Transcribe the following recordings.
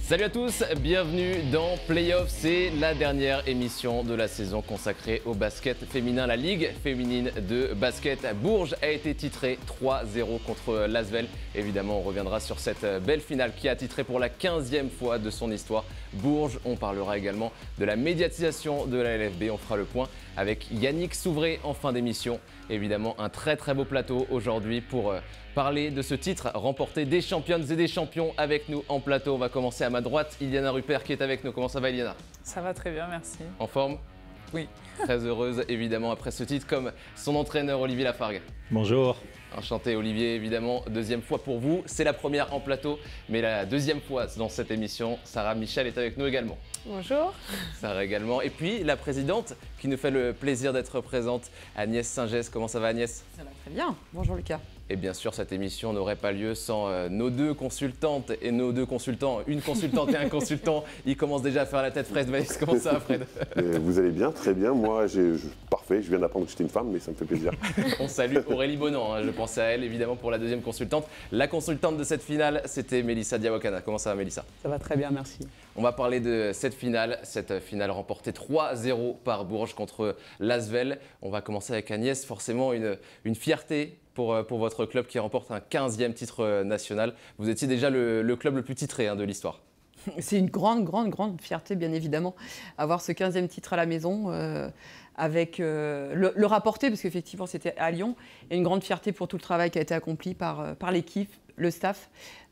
Salut à tous, bienvenue dans Playoff. C'est la dernière émission de la saison consacrée au basket féminin. La Ligue féminine de basket à Bourges a été titrée 3-0 contre l'Asvel. Évidemment, on reviendra sur cette belle finale qui a titré pour la 15e fois de son histoire Bourges. On parlera également de la médiatisation de la LFB. On fera le point avec Yannick Souvray en fin d'émission. Évidemment, un très beau plateau aujourd'hui pour parler de ce titre remporté des championnes et des champions. Avec nous en plateau, on va commencer à ma droite, Iliana Rupert qui est avec nous. Comment ça va, Iliana? Ça va très bien, merci. En forme? Oui. Très heureuse évidemment après ce titre, comme son entraîneur Olivier Lafargue. Bonjour. Enchanté Olivier, évidemment, deuxième fois pour vous. C'est la première en plateau, mais la deuxième fois dans cette émission. Sarah Michel est avec nous également. Bonjour. Sarah également. Et puis la présidente qui nous fait le plaisir d'être présente, Agnès Singès. Comment ça va, Agnès? Ça va très bien. Bonjour Lucas. Et bien sûr, cette émission n'aurait pas lieu sans nos deux consultantes et nos deux consultants. Une consultante et un consultant. Ils commencent déjà à faire la tête Fred Weiss. Comment ça va, Fred? Vous allez bien, très bien. Moi, parfait. Je viens d'apprendre que j'étais une femme, mais ça me fait plaisir. On salue Aurélie Bonan. Je pensais à elle, évidemment, pour la deuxième consultante. La consultante de cette finale, c'était Mélissa Diawakana. Comment ça va, Mélissa? Ça va très bien, merci. On va parler de cette finale remportée 3-0 par Bourges contre l'Asvel. On va commencer avec Agnès. Forcément, une fierté pour votre club qui remporte un 15e titre national. Vous étiez déjà le club le plus titré de l'histoire. C'est une grande fierté, bien évidemment, avoir ce 15e titre à la maison, avec le rapporter, parce qu'effectivement c'était à Lyon, et une grande fierté pour tout le travail qui a été accompli par l'équipe, le staff,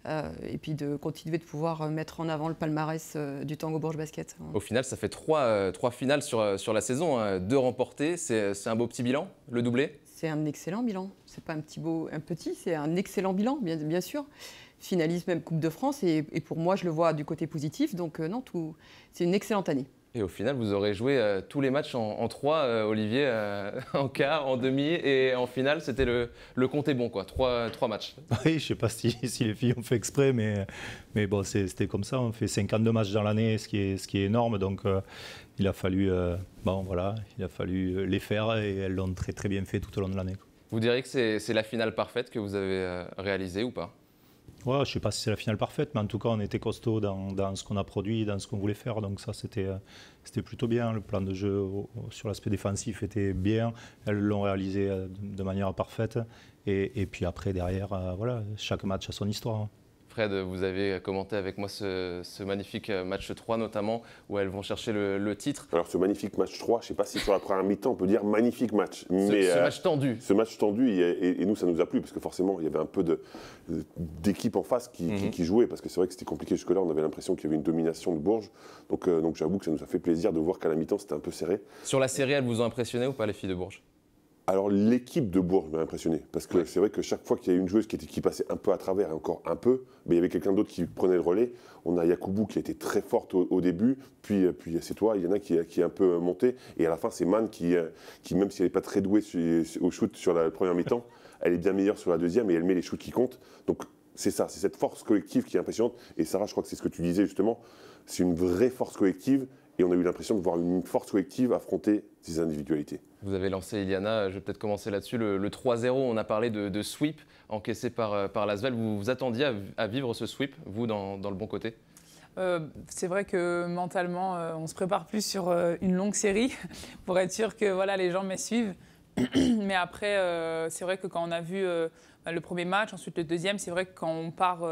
et puis de continuer de pouvoir mettre en avant le palmarès du Tango Bourges Basket. Au final, ça fait trois finales sur la saison, 2 remportées. C'est un beau petit bilan, le doublé? C'est un excellent bilan. C'est pas un petit, c'est un excellent bilan, bien sûr. Finaliste même Coupe de France, et pour moi, je le vois du côté positif. Donc non, c'est une excellente année. Et au final, vous aurez joué tous les matchs en 3, Olivier, en quart, en demi et en finale. C'était le compte est bon, quoi. 3 matchs. Oui, je ne sais pas si les filles ont fait exprès, mais bon, c'était comme ça. On fait 52 matchs dans l'année, ce qui est énorme. Donc il a fallu les faire, et elles l'ont très bien fait tout au long de l'année. Vous diriez que c'est la finale parfaite que vous avez réalisée ou pas? Ouais, je ne sais pas si c'est la finale parfaite, mais en tout cas, on était costaud dans ce qu'on a produit, dans ce qu'on voulait faire. Donc ça, c'était plutôt bien. Le plan de jeu sur l'aspect défensif était bien. Elles l'ont réalisé de manière parfaite. Et puis après, derrière, voilà, chaque match a son histoire. Fred, vous avez commenté avec moi ce magnifique match 3 notamment, où elles vont chercher le titre. Alors ce magnifique match 3, je ne sais pas si sur la première mi-temps on peut dire magnifique match. Ce match tendu. Ce match tendu, et nous ça nous a plu, parce que forcément il y avait un peu d'équipe en face qui jouait, parce que c'est vrai que c'était compliqué jusque-là, on avait l'impression qu'il y avait une domination de Bourges. Donc j'avoue que ça nous a fait plaisir de voir qu'à la mi-temps c'était un peu serré. Sur la série, elles vous ont impressionné ou pas, les filles de Bourges? Alors l'équipe de Bourges m'a impressionné, parce que c'est vrai que chaque fois qu'il y a une joueuse qui passait un peu à travers, et encore un peu, mais il y avait quelqu'un d'autre qui prenait le relais. On a Yacoubou qui a été très forte au début, puis c'est toi, il y en a qui est un peu monté, et à la fin c'est Man qui même si elle n'est pas très douée au shoot sur la première mi-temps, elle est bien meilleure sur la deuxième, et elle met les shoots qui comptent. Donc c'est ça, c'est cette force collective qui est impressionnante. Et Sarah, je crois que c'est ce que tu disais justement, c'est une vraie force collective. Et on a eu l'impression de voir une force collective affronter ces individualités. Vous avez lancé, Iliana, je vais peut-être commencer là-dessus, le 3-0. On a parlé de sweep encaissé par l'Asvel. Vous vous attendiez à vivre ce sweep, vous, dans le bon côté? C'est vrai que mentalement, on se prépare plus sur une longue série pour être sûr que voilà, les gens me suivent. Mais après, c'est vrai que quand on a vu le premier match, ensuite le deuxième, c'est vrai que quand on part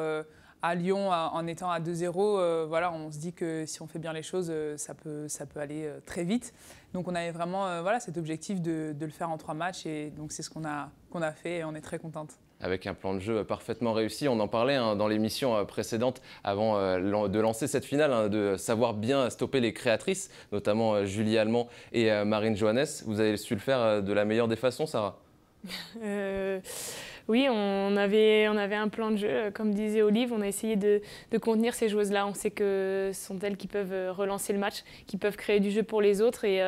à Lyon en étant à 2-0, voilà, on se dit que si on fait bien les choses, ça peut aller très vite. Donc on avait vraiment cet objectif de le faire en 3 matchs, et donc c'est ce qu'on a fait, et on est très contente. Avec un plan de jeu parfaitement réussi. On en parlait dans l'émission précédente avant de lancer cette finale, de savoir bien stopper les créatrices, notamment Julie Allemand et Marine Johannes. Vous avez su le faire de la meilleure des façons, Sarah? Oui, on avait un plan de jeu, comme disait Olive, on a essayé de contenir ces joueuses-là. On sait que ce sont elles qui peuvent relancer le match, qui peuvent créer du jeu pour les autres. Et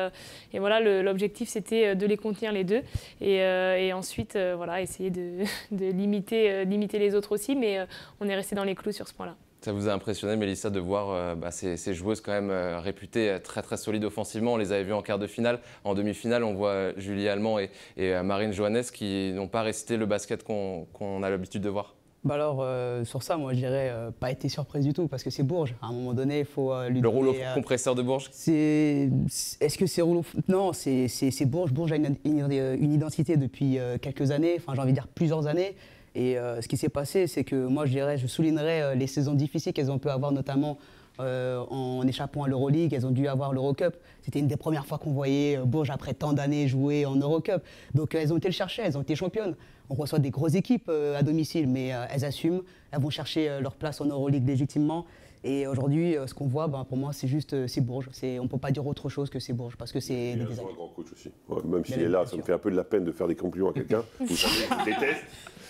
voilà, l'objectif, c'était de les contenir les deux. Et ensuite, voilà, essayer de limiter les autres aussi. Mais on est resté dans les clous sur ce point-là. Ça vous a impressionné, Mélissa, de voir ces joueuses quand même réputées très solides offensivement? On les avait vues en quart de finale. En demi-finale, on voit Julie Allemand et Marine Johannes qui n'ont pas récité le basket qu'on a l'habitude de voir. Alors, sur ça, moi, je dirais pas été surprise du tout, parce que c'est Bourges. À un moment donné, il faut lui Le rouleau donner, compresseur de Bourges. Est-ce que c'est rouleau? Non, c'est Bourges. Bourges a une identité depuis quelques années, enfin, j'ai envie de dire plusieurs années. Et ce qui s'est passé, c'est que moi, je soulignerais les saisons difficiles qu'elles ont pu avoir, notamment en échappant à l'Euroleague. Elles ont dû avoir l'Eurocup. C'était une des premières fois qu'on voyait Bourges, après tant d'années, jouer en Eurocup. Donc elles ont été le chercher, elles ont été championnes. On reçoit des grosses équipes à domicile, mais elles assument. Elles vont chercher leur place en Euroleague légitimement. Et aujourd'hui, ce qu'on voit, pour moi, c'est Bourges. On ne peut pas dire autre chose que c'est Bourges, parce que c'est des un grand coach aussi. Ouais, même s'il est là, ça me fait un peu de la peine de faire des compliments à quelqu'un. Vous savez, je déteste.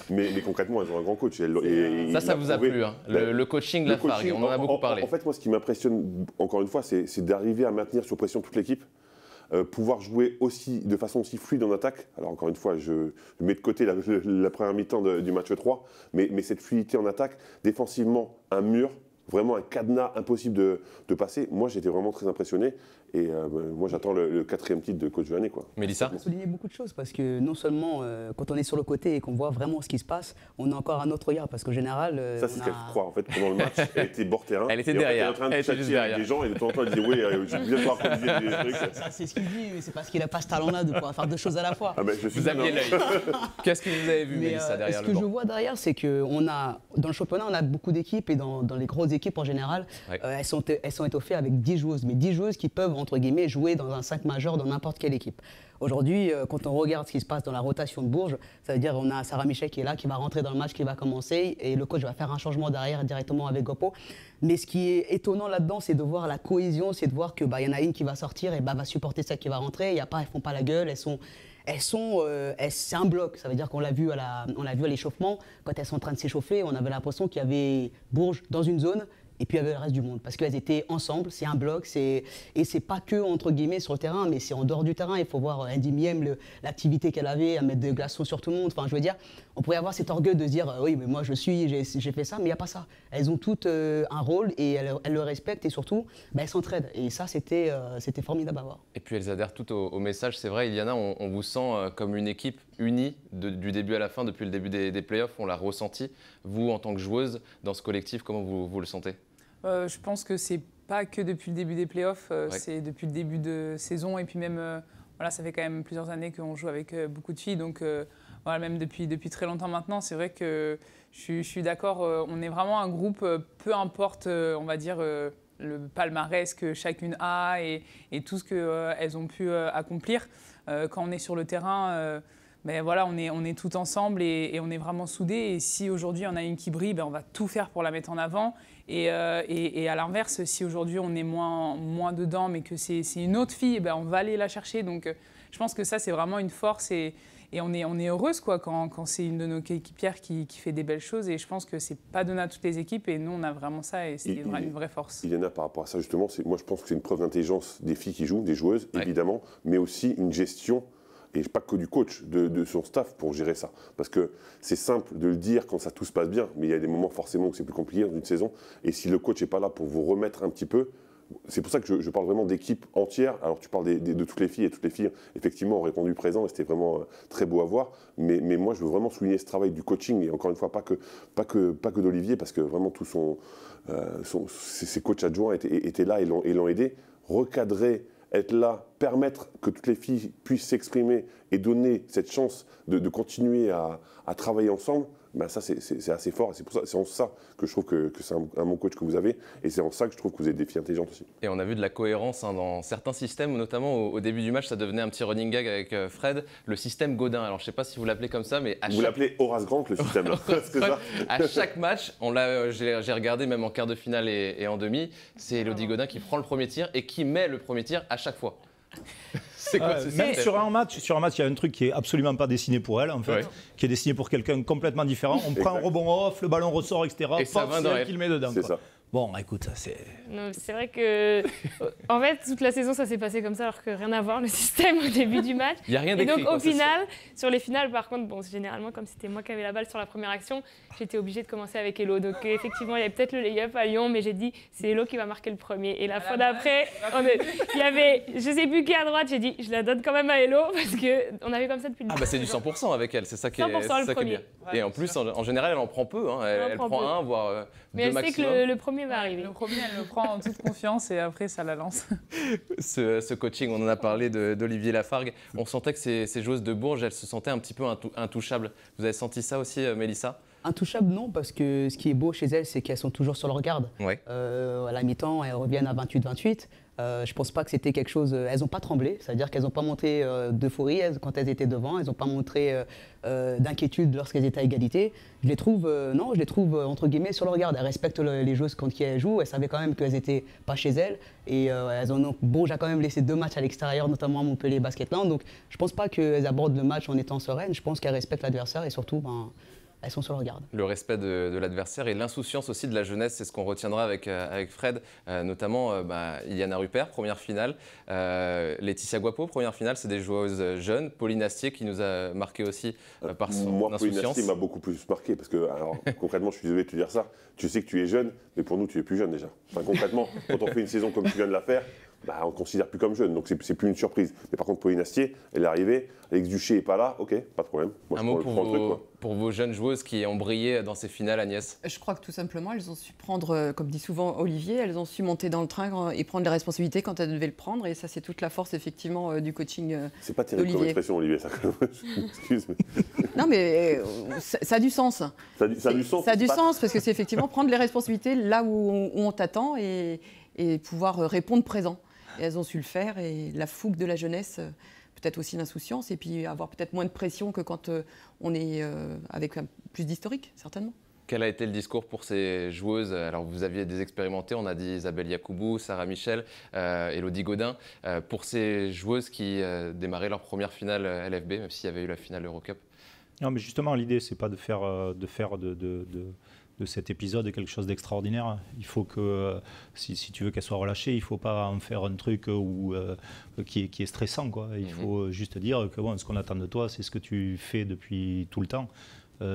Mais concrètement, elles ont un grand coach. Ça vous a plu, hein. Le coaching, la Fargue, on en a beaucoup parlé. En fait, moi, ce qui m'impressionne, encore une fois, c'est d'arriver à maintenir sur pression toute l'équipe. Pouvoir jouer de façon aussi fluide en attaque. Alors encore une fois, je mets de côté la première mi-temps du match 3, mais cette fluidité en attaque, défensivement, un mur, vraiment un cadenas impossible de passer. Moi, j'étais vraiment très impressionné. Et moi, j'attends le 4e titre de coach de l'année. Mélissa ? On a souligné beaucoup de choses, parce que non seulement quand on est sur le côté et qu'on voit vraiment ce qui se passe, on a encore un autre regard, parce qu'en général... ça, c'est ce qu'elle croit. En fait, pendant le match, elle était bord terrain. Elle était derrière. Elle était en train de châtier avec des gens, et de temps en temps, elle disait « Oui, je viens de voir qu'on disait des trucs. » Ça, c'est ce qu'il dit, mais c'est parce qu'il n'a pas ce talent-là de pouvoir faire deux choses à la fois. Ah, mais je suis vous aviez l'œil. Qu'est-ce que vous avez vu, Mélissa, derrière le banc ? Ce que je vois derrière, c'est que dans le championnat, on a beaucoup d'équipes, et dans les grosses équipes en général, elles sont étoffées avec 10 joueuses, mais 10 joueuses qui peuvent, entre guillemets, jouer dans un 5 majeur dans n'importe quelle équipe. Aujourd'hui, quand on regarde ce qui se passe dans la rotation de Bourges, ça veut dire on a Sarah Michel qui est là, qui va rentrer dans le match, qui va commencer, et le coach va faire un changement derrière directement avec Gopo. Mais ce qui est étonnant là-dedans, c'est de voir la cohésion, c'est de voir que y en a une qui va sortir et va supporter celle qui va rentrer. Elles font pas la gueule, c'est un bloc. Ça veut dire qu'on l'a vu à l'échauffement, quand elles sont en train de s'échauffer, on avait l'impression qu'il y avait Bourges dans une zone. Et puis il y avait le reste du monde, parce qu'elles étaient ensemble, c'est un bloc, et c'est pas que entre guillemets sur le terrain, mais c'est en dehors du terrain. Il faut voir Andy Miem, l'activité qu'elle avait à mettre des glaçons sur tout le monde. Enfin, je veux dire, on pourrait avoir cet orgueil de se dire oui, mais moi j'ai fait ça, mais il n'y a pas ça. Elles ont toutes un rôle et elles le respectent, et surtout, elles s'entraident. Et ça, c'était formidable à voir. Et puis elles adhèrent toutes au message. C'est vrai, Iliana, on vous sent comme une équipe unie du début à la fin, depuis le début des playoffs. On l'a ressenti. Vous, en tant que joueuse dans ce collectif, comment vous le sentez ? Je pense que c'est pas que depuis le début des playoffs, c'est depuis le début de saison, et puis même, ça fait quand même plusieurs années qu'on joue avec beaucoup de filles, donc même depuis très longtemps maintenant, c'est vrai que je suis d'accord, on est vraiment un groupe, peu importe, on va dire, le palmarès que chacune a et tout ce qu'elles ont pu accomplir. Quand on est sur le terrain, on est tout ensemble et on est vraiment soudés. Et si aujourd'hui on a une qui brille, on va tout faire pour la mettre en avant. Et à l'inverse, si aujourd'hui on est moins dedans, mais que c'est une autre fille, on va aller la chercher. Donc je pense que ça, c'est vraiment une force. Et on est heureuse quand c'est une de nos coéquipières qui fait des belles choses. Et je pense que c'est pas donné à toutes les équipes. Et nous, on a vraiment ça. Et c'est une vraie force. Iliana, par rapport à ça, justement, moi je pense que c'est une preuve d'intelligence des filles qui jouent, des joueuses, évidemment, mais aussi une gestion. Et pas que du coach, de son staff pour gérer ça. Parce que c'est simple de le dire quand tout se passe bien, mais il y a des moments forcément où c'est plus compliqué dans une saison. Et si le coach n'est pas là pour vous remettre un petit peu, c'est pour ça que je parle vraiment d'équipe entière. Alors tu parles de toutes les filles, et toutes les filles effectivement ont répondu présent, et c'était vraiment très beau à voir. Mais moi je veux vraiment souligner ce travail du coaching, et encore une fois pas que d'Olivier, parce que vraiment tous ses coachs adjoints étaient là et l'ont aidé. Recadrer, être là, permettre que toutes les filles puissent s'exprimer et donner cette chance de continuer à travailler ensemble, ça c'est assez fort. Et c'est en ça que je trouve que c'est un bon coach que vous avez, et c'est en ça que je trouve que vous êtes des filles intelligentes aussi. Et on a vu de la cohérence dans certains systèmes, notamment au début du match, ça devenait un petit running gag avec Fred, le système Godin. Alors je ne sais pas si vous l'appelez comme ça, mais vous l'appelez Horace Grant, le système là. À chaque match, j'ai regardé même en quart de finale et en demi, c'est Elodie Godin qui prend le premier tir et qui met le premier tir à chaque fois. C'est quoi ce même sur un match, il y a un truc qui est absolument pas dessiné pour elle, en fait, qui est dessiné pour quelqu'un complètement différent. On prend un rebond off, le ballon ressort, etc. Et ça va c'est elle qui le met dedans. C'est ça. Bon, écoute, c'est... C'est vrai que, en fait, toute la saison, ça s'est passé comme ça, alors que rien à voir, le système au début du match. Il n'y a rien Et d'écrit. donc, au final, sur les finales, par contre, bon, généralement, comme c'était moi qui avais la balle sur la première action, j'étais obligée de commencer avec Elo. Donc, effectivement, il y avait peut-être le lay-up à Lyon, mais j'ai dit, c'est Elo qui va marquer le premier. Et la fois d'après, il y avait, je sais plus qui à droite, j'ai dit, je la donne quand même à Elo, parce qu'on avait comme ça depuis le début. Ah bah c'est du 100% avec elle, c'est ça qui est, 100% c'est le ça qui est premier. bien. Et en plus, en général, elle en prend peu. Hein. Elle prend prend peu. un, voire Mais deux elle sait maximum. que le premier va arriver. Le premier, elle le prend en toute confiance et après, ça la lance. Ce coaching, on en a parlé d'Olivier Lafargue. On sentait que ces joueuses de Bourges, elles se sentaient un petit peu intouchables. Vous avez senti ça aussi, Mélissa? Intouchable, non, parce que ce qui est beau chez elles, c'est qu'elles sont toujours sur le regard. Ouais. À la mi-temps, elles reviennent à 28-28. Je pense pas que c'était quelque chose. Elles n'ont pas tremblé, c'est-à-dire qu'elles n'ont pas montré d'euphorie quand elles étaient devant. Elles n'ont pas montré d'inquiétude lorsqu'elles étaient à égalité. Je les trouve, entre guillemets sur le regard. Elles respectent les joueuses contre qui elles jouent. Elles savaient quand même qu'elles n'étaient pas chez elles. Et Bourges a quand même laissé 2 matchs à l'extérieur, notamment à Montpellier Basketland. Donc je pense pas qu'elles abordent le match en étant sereines. Je pense qu'elles respectent l'adversaire et surtout, elles sont sur le regard. Le respect de l'adversaire et l'insouciance aussi de la jeunesse, c'est ce qu'on retiendra avec Fred, notamment Iliana Rupert, première finale, Laetitia Guapo, première finale, c'est des joueuses jeunes, Pauline Astier qui nous a marqué aussi par son Moi, Pauline insouciance. Astier m'a beaucoup plus marqué parce que, alors, concrètement, je suis désolé de te dire ça, tu sais que tu es jeune, mais pour nous, tu es plus jeune déjà. Enfin, concrètement, quand on fait une saison comme tu viens de la faire, on ne te considère plus comme jeune, donc c'est plus une surprise. Mais par contre, Pauline Astier, elle est arrivée, Alex Duché n'est pas là, ok, pas de problème. Moi, Un mot pour vos jeunes joueuses qui ont brillé dans ces finales, Agnès. Je crois que tout simplement, elles ont su prendre, comme dit souvent Olivier, elles ont su monter dans le train et prendre les responsabilités quand elles devaient le prendre. Et ça, c'est toute la force, effectivement, du coaching C'est pas terrible comme expression, Olivier, ça. Excuse, mais... Non, mais ça a du sens. Ça a du sens. Ça a du sens, parce que c'est effectivement prendre les responsabilités là où on t'attend et pouvoir répondre présent. Et elles ont su le faire. Et la fougue de la jeunesse, peut-être aussi l'insouciance, et puis avoir peut-être moins de pression que quand on est avec plus d'historique, certainement. Quel a été le discours pour ces joueuses? Alors vous aviez des expérimentés, on a dit Isabelle Yacoubou, Sarah Michel, Élodie Godin. Pour ces joueuses qui démarraient leur première finale LFB, même s'il y avait eu la finale Eurocup. Non, mais justement, l'idée, c'est pas de faire de cet épisode quelque chose d'extraordinaire. Il faut que, si tu veux qu'elle soit relâchée, il ne faut pas en faire un truc qui est stressant, quoi. Il faut juste dire que ce qu'on attend de toi, c'est ce que tu fais depuis tout le temps.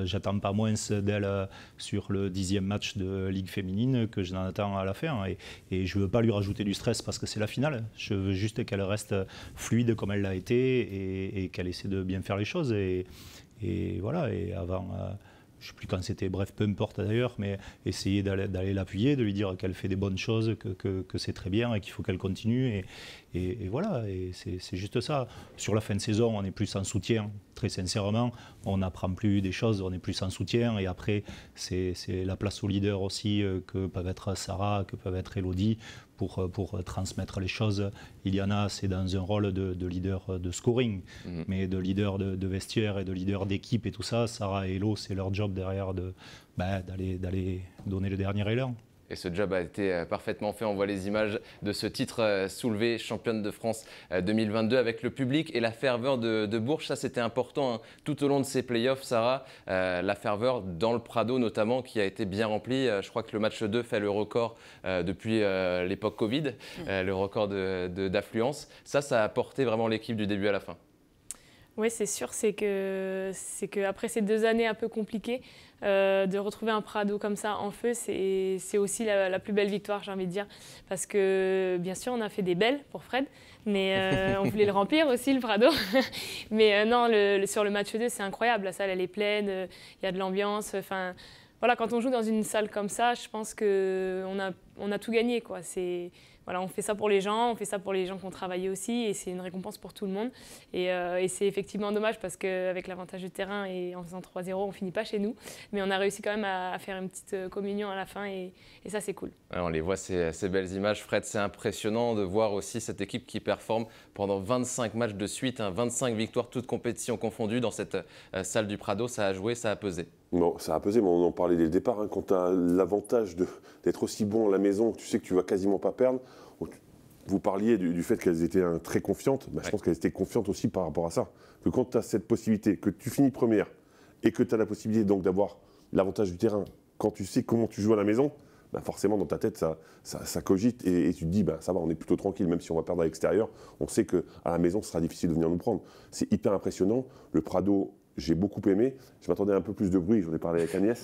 J'attends pas moins d'elle sur le 10e match de Ligue féminine que je n'en attends à la fin. Et je ne veux pas lui rajouter du stress parce que c'est la finale. Je veux juste qu'elle reste fluide comme elle l'a été et qu'elle essaie de bien faire les choses. Et voilà, et avant... je ne sais plus quand c'était, bref, peu importe d'ailleurs, mais essayer d'aller l'appuyer, de lui dire qu'elle fait des bonnes choses, que c'est très bien et qu'il faut qu'elle continue. Et voilà, et c'est juste ça. Sur la fin de saison, on est plus en soutien, très sincèrement. On n'apprend plus des choses, on est plus en soutien. Et après, c'est la place aux leaders aussi, que peuvent être Sarah, que peuvent être Élodie, pour transmettre les choses. Iliana, c'est dans un rôle de leader de scoring, mais de leader de vestiaire et de leader d'équipe et tout ça. Sarah et Elo, c'est leur job derrière d'aller donner le dernier élan. Et ce job a été parfaitement fait. On voit les images de ce titre soulevé, championne de France 2022, avec le public et la ferveur de Bourges. Ça, c'était important hein, tout au long de ces playoffs, Sarah. La ferveur dans le Prado, notamment, qui a été bien remplie. Je crois que le match 2 fait le record depuis l'époque Covid, le record d'affluence. Ça a apporté vraiment l'équipe du début à la fin. Oui, c'est sûr, c'est que après ces 2 années un peu compliquées, de retrouver un Prado comme ça en feu, c'est aussi la plus belle victoire, j'ai envie de dire. Parce que, bien sûr, on a fait des belles pour Fred, mais on voulait le remplir aussi, le Prado. Mais non, sur le match 2, c'est incroyable. La salle, elle est pleine, il y a de l'ambiance. Enfin, voilà, quand on joue dans une salle comme ça, je pense qu'on a tout gagné, quoi. Voilà, on fait ça pour les gens, qui ont travaillé aussi, et c'est une récompense pour tout le monde. Et c'est effectivement dommage parce qu'avec l'avantage du terrain et en faisant 3-0, on ne finit pas chez nous. Mais on a réussi quand même à faire une petite communion à la fin, et ça, c'est cool. Ouais, on les voit, ces belles images. Fred, c'est impressionnant de voir aussi cette équipe qui performe pendant 25 matchs de suite, 25 victoires, toutes compétitions confondues dans cette salle du Prado. Ça a joué, ça a pesé. Bon, ça a pesé, mais on en parlait dès le départ. Hein, quand tu as l'avantage d'être aussi bon à la maison, tu sais que tu ne vas quasiment pas perdre. Vous parliez du fait qu'elles étaient très confiantes. Je pense qu'elles étaient confiantes aussi par rapport à ça. Que quand tu as cette possibilité, que tu finis première et que tu as la possibilité donc d'avoir l'avantage du terrain, quand tu sais comment tu joues à la maison, bah forcément dans ta tête ça cogite et tu te dis bah, ça va, on est plutôt tranquille, même si on va perdre à l'extérieur, on sait qu'à la maison ce sera difficile de venir nous prendre. C'est hyper impressionnant. Le Prado, j'ai beaucoup aimé. Je m'attendais à un peu plus de bruit, j'en ai parlé avec Agnès.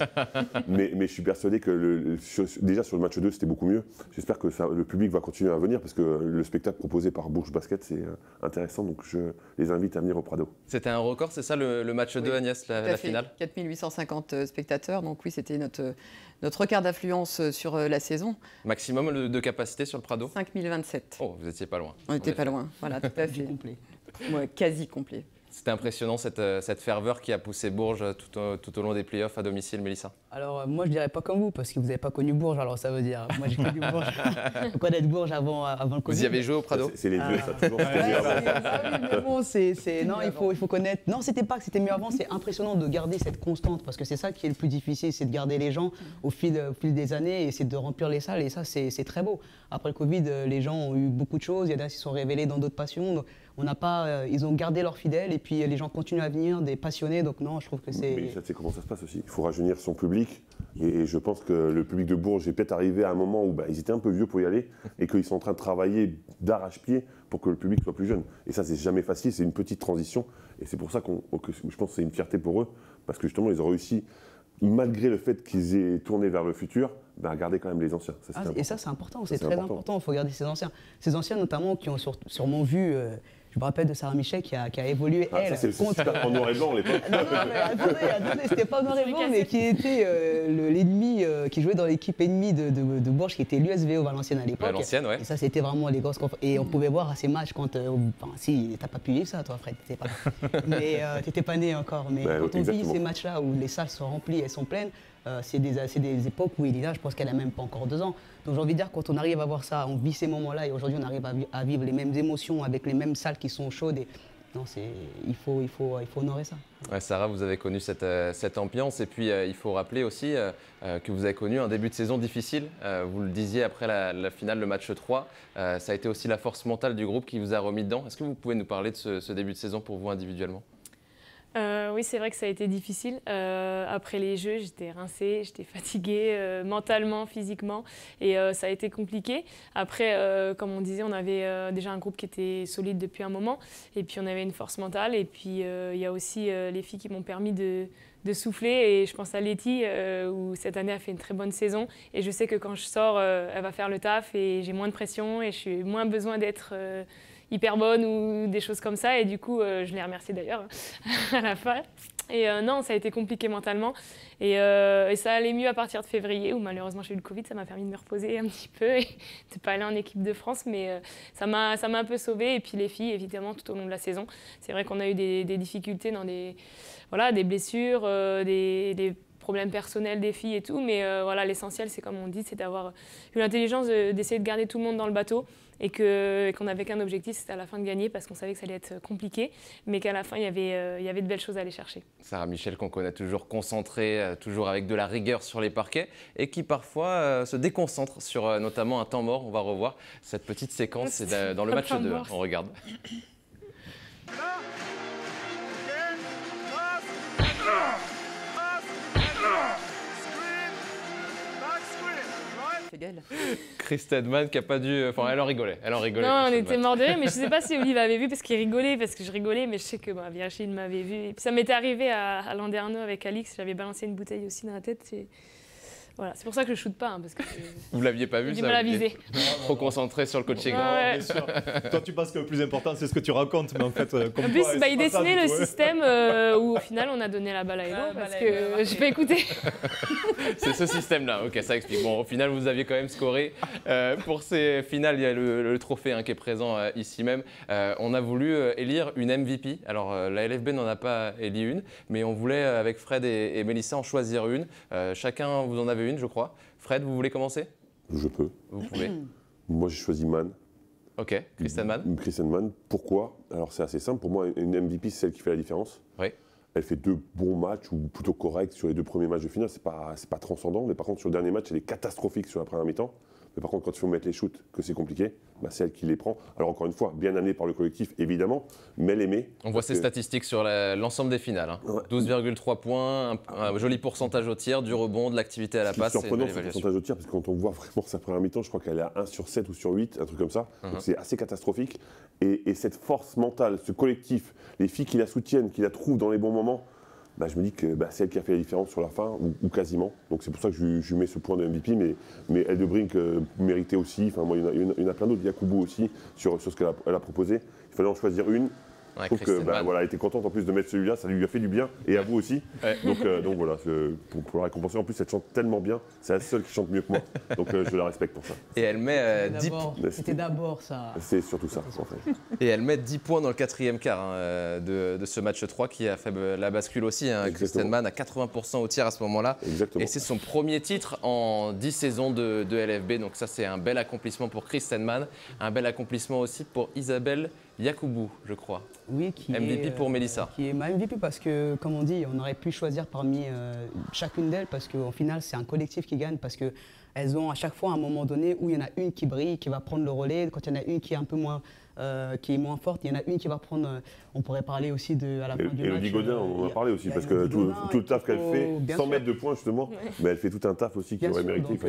mais je suis persuadé que déjà sur le match 2, c'était beaucoup mieux. J'espère que le public va continuer à venir parce que le spectacle proposé par Bourges Basket, c'est intéressant. Donc je les invite à venir au Prado. C'était un record, c'est ça le match 2, Agnès, la finale 4850 spectateurs, donc oui, c'était notre record d'affluence sur la saison. Maximum de capacité sur le Prado 5027. Oh, vous n'étiez pas loin. On n'était pas loin, voilà, tout à fait. complet. Ouais, quasi complet. C'était impressionnant cette ferveur qui a poussé Bourges tout au long des playoffs à domicile, Mélissa. Alors moi je dirais pas comme vous parce que vous n'avez pas connu Bourges, alors ça veut dire moi j'ai connu Bourges. Faut connaître Bourges avant le Covid. Vous y avez joué au Prado? C'est les vieux, ça toujours c'était mieux avant. Mais bon, non, il faut connaître. Non, c'était pas que c'était mieux avant, c'est impressionnant de garder cette constante parce que c'est ça qui est le plus difficile, c'est de garder les gens au fil des années et c'est de remplir les salles et ça c'est très beau. Après le Covid, les gens ont eu beaucoup de choses, il y en a qui se sont révélés dans d'autres passions. Donc, ils ont gardé leurs fidèles et puis les gens continuent à venir, des passionnés. Donc non, je trouve que c'est. Mais ça, c'est comment ça se passe aussi. Il faut rajeunir son public et je pense que le public de Bourges est peut-être arrivé à un moment où ils étaient un peu vieux pour y aller et qu'ils sont en train de travailler d'arrache-pied pour que le public soit plus jeune. Et ça, c'est jamais facile, c'est une petite transition et c'est pour ça que je pense que c'est une fierté pour eux parce que justement, ils ont réussi, malgré le fait qu'ils aient tourné vers le futur, à garder quand même les anciens. Ça, et ça, c'est important, c'est très important. Il faut garder ces anciens. Ces anciens, notamment, qui ont sûrement vu. Je me rappelle de Sarah Michel qui a évolué, elle, ça, c'est en noir et blanc à l'époque. Non, mais attendez, c'était pas en noir et blanc, mais qui était l'ennemi, qui jouait dans l'équipe ennemie de Bourges, qui était l'USVO Valenciennes à l'époque. Valenciennes, ouais. Et ça, c'était vraiment les grosses confs. Et on pouvait voir à ces matchs quand. Enfin, si, t'as pas pu vivre ça, toi, Fred, mais t'étais pas né encore. Mais quand on vit ces matchs-là où les salles sont remplies, elles sont pleines, c'est des époques où Elisa, je pense qu'elle a même pas encore 2 ans. Donc j'ai envie de dire, quand on arrive à voir ça, on vit ces moments-là et aujourd'hui on arrive à vivre les mêmes émotions avec les mêmes salles qui sont chaudes. Non, il faut honorer ça. Ouais, Sarah, vous avez connu cette ambiance et puis il faut rappeler aussi que vous avez connu un début de saison difficile. Vous le disiez après la finale, le match 3. Ça a été aussi la force mentale du groupe qui vous a remis dedans. Est-ce que vous pouvez nous parler de ce début de saison pour vous individuellement ? Oui, c'est vrai que ça a été difficile. Après les Jeux, j'étais rincée, j'étais fatiguée mentalement, physiquement, et ça a été compliqué. Après, comme on disait, on avait déjà un groupe qui était solide depuis un moment, et puis on avait une force mentale, et puis il y a aussi les filles qui m'ont permis de souffler, et je pense à Letty, où cette année a fait une très bonne saison, et je sais que quand je sors, elle va faire le taf, et j'ai moins de pression, et je suis moins besoin d'être hyper bonne ou des choses comme ça, et du coup je l'ai remerciée d'ailleurs à la fin. Et non, ça a été compliqué mentalement et ça allait mieux à partir de février où malheureusement j'ai eu le Covid, ça m'a permis de me reposer un petit peu et de ne pas aller en équipe de France, mais ça m'a un peu sauvée. Et puis les filles, évidemment, tout au long de la saison, c'est vrai qu'on a eu des difficultés dans des blessures, des problèmes personnels des filles et tout, mais voilà, l'essentiel, c'est comme on dit, c'est d'avoir eu l'intelligence d'essayer de garder tout le monde dans le bateau et qu'on avait qu'un objectif, c'était à la fin de gagner parce qu'on savait que ça allait être compliqué, mais qu'à la fin, il y avait de belles choses à aller chercher. Sarah Michel, qu'on connaît toujours concentrée, toujours avec de la rigueur sur les parquets et qui parfois se déconcentre sur notamment un temps mort. On va revoir cette petite séquence, c'est dans le match 2, on regarde. Chris Stedman qui a pas dû... Enfin, elle en rigolait. Non, on était morts de rire, mais je sais pas si Olive avait vu parce qu'il rigolait, parce que je rigolais, mais je sais que Virginie m'avait vu. Et puis ça m'était arrivé à Landerneau avec Alix, j'avais balancé une bouteille aussi dans la tête. Voilà, c'est pour ça que je ne shoote pas, parce que vous l'aviez pas vu, ça? Du mal à viser. Trop concentré sur le coaching. Non, bien sûr. Toi, tu penses que le plus important, c'est ce que tu racontes, mais en fait, comme en plus, il dessinait le système où au final, on a donné la balle à Hello, parce que je vais écouter. C'est ce système-là, ok, ça explique. Bon, au final, vous aviez quand même scoré. Pour ces finales, il y a le trophée qui est présent ici même. On a voulu élire une MVP. Alors, la LFB n'en a pas élu une, mais on voulait, avec Fred et Mélissa, en choisir une. Chacun, vous en avez une, je crois. Fred, vous voulez commencer? Je peux. Vous pouvez. Moi, j'ai choisi Man. Ok, Kristen Mann. Kristen Mann. Pourquoi? Alors, c'est assez simple. Pour moi, une MVP, c'est celle qui fait la différence. Oui. Elle fait 2 bons matchs, ou plutôt corrects sur les 2 premiers matchs de finale. C'est pas transcendant, mais par contre, sur le dernier match, elle est catastrophique sur la première mi-temps. Mais par contre, quand il faut mettre les shoots, que c'est compliqué, bah, c'est elle qui les prend. Alors encore une fois, bien amenée par le collectif, évidemment, mais elle aimait. On voit ses statistiques sur l'ensemble des finales. Hein. Ouais. 12,3 points, un joli pourcentage au tir, du rebond, de l'activité à la passe. C'est surprenant ce pourcentage au tir, parce que quand on voit vraiment sa première mi-temps, je crois qu'elle est à 1 sur 7 ou sur 8, un truc comme ça. Donc c'est assez catastrophique. Et cette force mentale, ce collectif, les filles qui la soutiennent, qui la trouvent dans les bons moments, bah, je me dis que c'est elle qui a fait la différence sur la fin, ou quasiment. Donc c'est pour ça que je lui mets ce point de MVP, mais Elle de Brink méritait aussi. Enfin, moi, il y en a plein d'autres. Yakubu aussi, sur ce qu'elle a proposé. Il fallait en choisir une. Ouais, je trouve que voilà, elle était contente en plus de mettre celui-là, ça lui a fait du bien, et à vous aussi. Ouais. Donc voilà, pour la récompenser, en plus elle chante tellement bien, c'est la seule qui chante mieux que moi, donc je la respecte pour ça. Et elle met 10 points. C'était d'abord ça. C'est surtout ça, en fait. Et elle met 10 points dans le 4e quart de ce match 3 qui a fait la bascule aussi. Hein. Kristen Mann à 80% au tir à ce moment-là. Exactement. Et c'est son premier titre en 10 saisons de LFB, donc ça c'est un bel accomplissement pour Kristen Mann, un bel accomplissement aussi pour Isabelle Yakubu, je crois. Oui, qui MVP pour Mélissa. Qui est ma MVP parce que, comme on dit, on aurait pu choisir parmi chacune d'elles parce qu'au final, c'est un collectif qui gagne parce qu'elles ont à chaque fois un moment donné où il y en a une qui brille, qui va prendre le relais. Quand il y en a une qui est un peu moins, qui est moins forte, il y en a une qui va prendre. On pourrait parler aussi à la fin du match. Elodie Godin, on en a parlé aussi parce que tout le taf qu'elle fait, 100 mètres de points justement, mais elle fait tout un taf aussi qui aurait mérité.